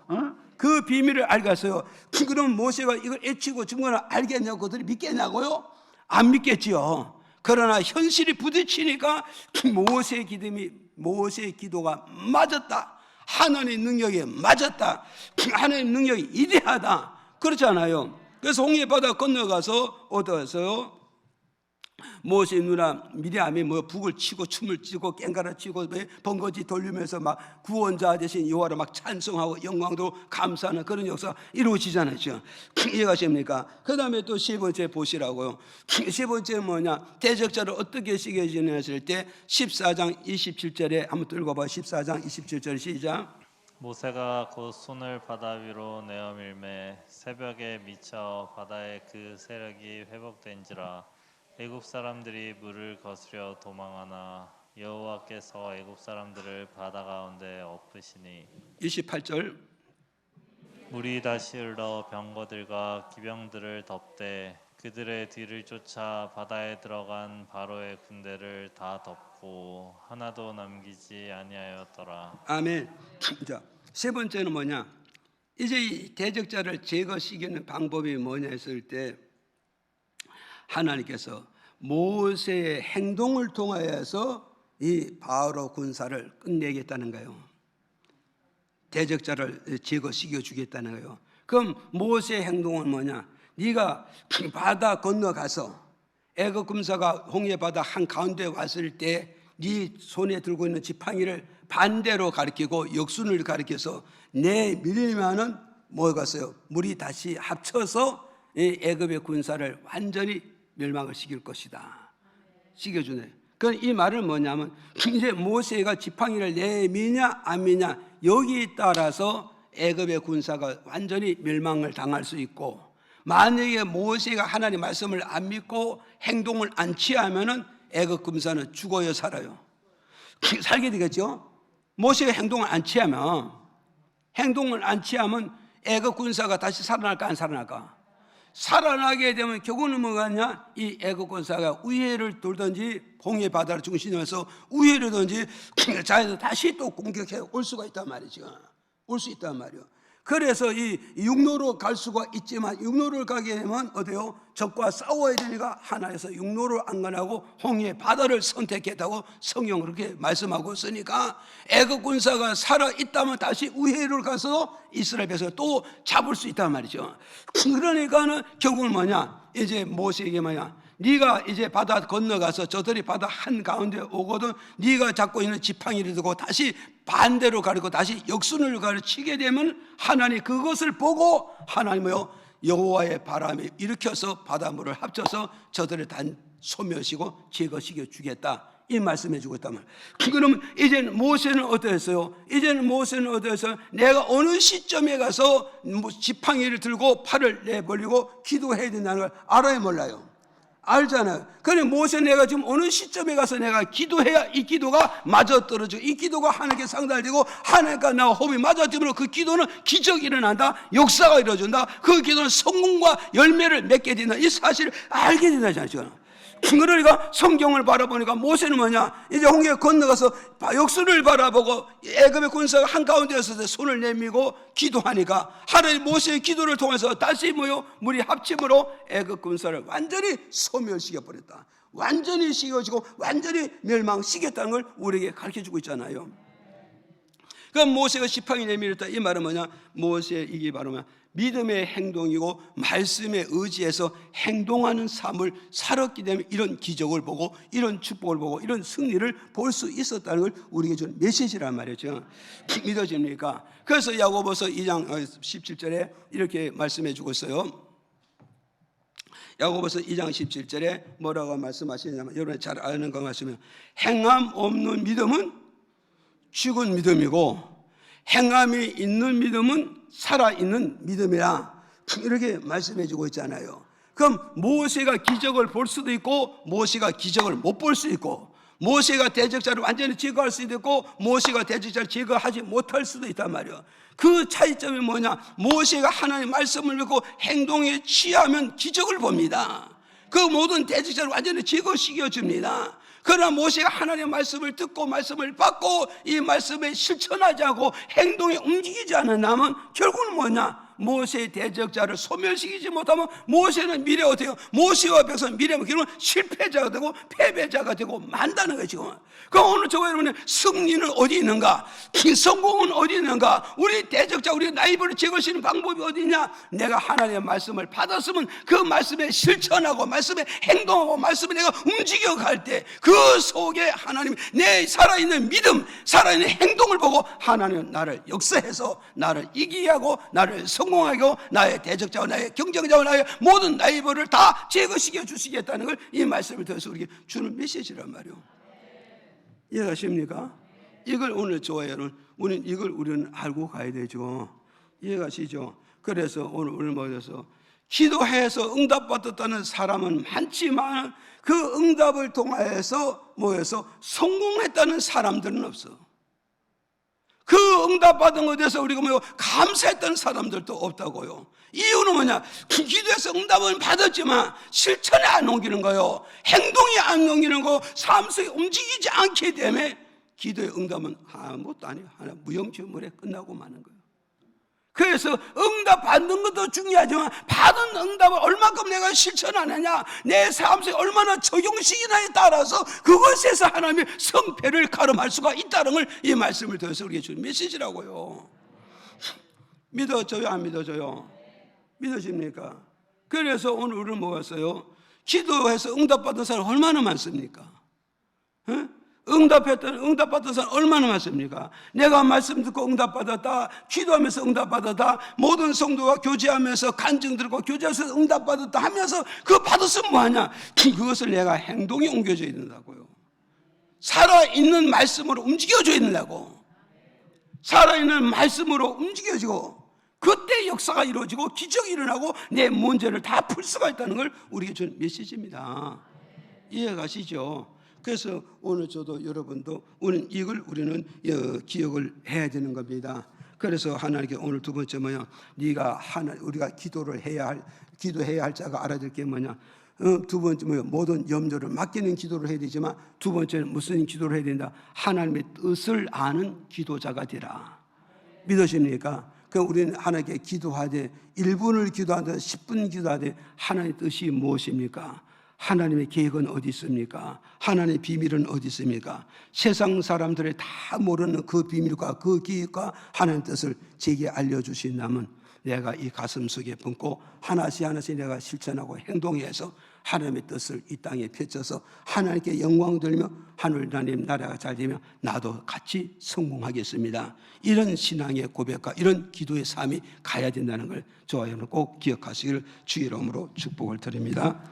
그 비밀을 알겠어요. 그럼 모세가 이걸 애치고 증거를 알겠냐고 그들이 믿겠냐고요? 안 믿겠지요. 그러나 현실이 부딪히니까 모세의 기도가 맞았다. 하나님의 능력이 맞았다. 하나님의 능력이 이대하다. 그렇잖아요. 그래서 홍해 바다 건너가서 얻어서 모세 누나 미리암이 북을 치고 춤을 추고 깽가라 치고 번거지 돌리면서 막 구원자 되신 여호와를 막 찬송하고 영광도 감사하는 그런 역사가 이루어지잖아요. 이해가십니까? 그 다음에 또 10번째 보시라고요. 10번째 뭐냐? 대적자를 어떻게 시켜지냐 했을 때 14장 27절에 한번 읽어봐. 14장 27절 시작. 모세가 곧 손을 바다 위로 내어 밀매 새벽에 미쳐 바다의 그 세력이 회복된지라. 애굽 사람들이 물을 거스려 도망하나 여호와께서 애굽 사람들을 바다 가운데 엎으시니 28절. 물이 다시 흘러 병거들과 기병들을 덮되 그들의 뒤를 쫓아 바다에 들어간 바로의 군대를 다 덮고 하나도 남기지 아니하였더라. 아멘. 자, 세 번째는 뭐냐? 이제 이 대적자를 제거시키는 방법이 뭐냐 했을 때 하나님께서 모세의 행동을 통하여서 이 바로 군사를 끝내겠다는 거예요. 대적자를 제거시켜 주겠다는 거예요. 그럼 모세의 행동은 뭐냐? 네가 바다 건너가서 애굽 군사가 홍해 바다 한 가운데 왔을 때 네 손에 들고 있는 지팡이를 반대로 가리키고 역순을 가리켜서 내밀면은 뭐겠어요? 물이 다시 합쳐서 이 애굽의 군사를 완전히 멸망을 시킬 것이다. 시켜주네. 그럼 이 말은 뭐냐면 이제 모세가 지팡이를 내미냐 안 미냐 여기에 따라서 애굽의 군사가 완전히 멸망을 당할 수 있고, 만약에 모세가 하나님 말씀을 안 믿고 행동을 안 취하면은 애굽 군사는 죽어요, 살아요? 살게 되겠죠. 모세가 행동을 안 취하면 애굽 군사가 다시 살아날까 안 살아날까? 살아나게 되면 결국은 뭐가냐? 이 애굽 군사가 우회를 돌든지 홍해 바다를 중심으로 해서 우회를 돌든지 자에서 다시 또 공격해 올 수가 있단 말이죠. 올 수 있단 말이에요. 그래서 이 육로로 갈 수가 있지만 육로를 가게 되면 어때요? 적과 싸워야 되니까 하나에서 육로를 안 가고 홍해 바다를 선택했다고 성경은 그렇게 말씀하고 있으니까 애굽 군사가 살아 있다면 다시 우회를 가서 이스라엘 백성을 또 잡을 수 있단 말이죠. 그러니까는 결국은 뭐냐? 이제 모세에게 뭐냐? 네가 이제 바다 건너가서 저들이 바다 한가운데 오거든 네가 잡고 있는 지팡이를 들고 다시 반대로 가리고 다시 역순을 가르치게 되면 하나님 그것을 보고 하나님이요 여호와의 바람이 일으켜서 바닷물을 합쳐서 저들을 단 소멸시고 제거시켜 주겠다, 이 말씀해 주고 있단 말이에요. 그러면 이제는 모세는 어떠했어요? 내가 어느 시점에 가서 지팡이를 들고 팔을 내벌리고 기도해야 된다는 걸 알아요, 몰라요? 알잖아요. 그런데 모세 내가 지금 어느 시점에 가서 내가 기도해야 이 기도가 맞아떨어지고 이 기도가 하나님께 상달되고 하나님과 나와 호흡이 맞아지므로 그 기도는 기적이 일어난다, 역사가 이루어진다, 그 기도는 성공과 열매를 맺게 된다, 이 사실을 알게 된다잖아요. 그러니까 성경을 바라보니까 모세는 뭐냐? 이제 홍해 건너가서 역수를 바라보고 애굽의 군사가 한가운데에서 손을 내밀고 기도하니까 하나님 모세의 기도를 통해서 다시 물이 합침으로 애굽 군사를 완전히 소멸시켜 버렸다. 완전히 식어지고 완전히 멸망시켰다는 걸 우리에게 가르쳐주고 있잖아요. 그럼 모세가 지팡이 내밀었다, 이 말은 뭐냐? 모세 이게 바로 뭐냐? 믿음의 행동이고 말씀에 의지해서 행동하는 삶을 살았기 때문에 이런 기적을 보고 이런 축복을 보고 이런 승리를 볼 수 있었다는 걸 우리에게 주는 메시지란 말이죠. 믿어집니까? 그래서 야고보서 2장 17절에 이렇게 말씀해 주고 있어요. 야고보서 2장 17절에 뭐라고 말씀하시냐면, 여러분 잘 아는 거 말씀이에요. 행함 없는 믿음은 죽은 믿음이고 행함이 있는 믿음은 살아있는 믿음이라, 이렇게 말씀해 주고 있잖아요. 그럼 모세가 기적을 볼 수도 있고 모세가 기적을 못 볼 수 있고, 모세가 대적자를 완전히 제거할 수도 있고 모세가 대적자를 제거하지 못할 수도 있단 말이에요. 그 차이점이 뭐냐? 모세가 하나님의 말씀을 믿고 행동에 취하면 기적을 봅니다. 그 모든 대적자를 완전히 제거시켜 줍니다. 그러나 모세가 하나님의 말씀을 듣고 말씀을 받고 이 말씀에 실천하지 않고 행동에 움직이지 않는다면 결국은 뭐냐? 모세의 대적자를 소멸시키지 못하면 모세는 미래 어떻게 해요? 모세와 백성 미래는 결국은 실패자가 되고 패배자가 되고 만다는 거죠. 그럼 오늘 저와 여러분의 승리는 어디 있는가? 성공은 어디 있는가? 우리 대적자, 우리 나이벌을 제거시키는 방법이 어디냐? 내가 하나님의 말씀을 받았으면 그 말씀에 실천하고 말씀에 행동하고 말씀에 내가 움직여갈 때 그 속에 하나님 내 살아있는 믿음, 살아있는 행동을 보고 하나님은 나를 역사해서 나를 이기게 하고 나를 성공하게 하고 나의 대적자와 나의 경쟁자와 나의 모든 라이벌을 다 제거시켜 주시겠다는 걸 이 말씀을 통해서 우리에게 주는 메시지란 말이에요. 이해가십니까? 이걸 오늘 저와 여러분, 우리는 알고 가야 되죠. 이해가시죠? 그래서 오늘 뭐여서 기도해서 응답받았다는 사람은 많지만 그 응답을 통하여서 성공했다는 사람들은 없어. 그 응답받은 것에 대해서 우리가 감사했던 사람들도 없다고요. 이유는 뭐냐? 기도해서 응답은 받았지만 실천에 안 옮기는 거예요. 행동이 안 옮기는 거, 삶 속에 움직이지 않기 때문에 기도의 응답은 아무것도 아니에요. 하나 무용지물에 끝나고 마는 거예요. 그래서 응답 받는 것도 중요하지만 받은 응답을 얼마큼 내가 실천하느냐, 내 삶 속에 얼마나 적용시키냐에 따라서 그것에서 하나님의 성패를 가름할 수가 있다는 걸 이 말씀을 통해서 우리에게 주는 메시지라고요. 믿어져요, 안 믿어져요? 믿어집니까? 그래서 오늘 우리는 뭐였어요? 기도해서 응답받은 사람 얼마나 많습니까? 응답받은 사람 얼마나 많습니까? 내가 말씀 듣고 응답받았다, 기도하면서 응답받았다, 모든 성도가 교제하면서 간증 들고 교제해서 응답받았다 하면서 그거 받았으면 뭐하냐? 그것을 내가 행동에 옮겨줘야 된다고요. 살아있는 말씀으로 움직여줘야 된다고. 살아있는 말씀으로 움직여지고 그때 역사가 이루어지고 기적이 일어나고 내 문제를 다 풀 수가 있다는 걸 우리에게 주는 메시지입니다. 이해가시죠? 그래서 오늘 저도 여러분도 오늘 이걸 우리는 기억을 해야 되는 겁니다. 그래서 하나님께 오늘 두 번째 뭐냐? 우리가 기도해야 할 자가 알아야 될 게 뭐냐? 두 번째 뭐요? 모든 염려를 맡기는 기도를 해야 되지만 두 번째는 무슨 기도를 해야 된다? 하나님의 뜻을 아는 기도자가 되라. 믿으십니까? 그럼 우리는 하나님께 기도하되 1분을 기도하되 10분 기도하되 하나님의 뜻이 무엇입니까? 하나님의 계획은 어디 있습니까? 하나님의 비밀은 어디 있습니까? 세상 사람들이 다 모르는 그 비밀과 그 계획과 하나님의 뜻을 제게 알려주신다면 내가 이 가슴 속에 품고 하나씩 하나씩 내가 실천하고 행동해서 하나님의 뜻을 이 땅에 펼쳐서 하나님께 영광 돌리며 하나님 나라가 잘 되며 나도 같이 성공하겠습니다. 이런 신앙의 고백과 이런 기도의 삶이 가야 된다는 걸 저와 여러분 꼭 기억하시기를 주의 이름으로 축복을 드립니다.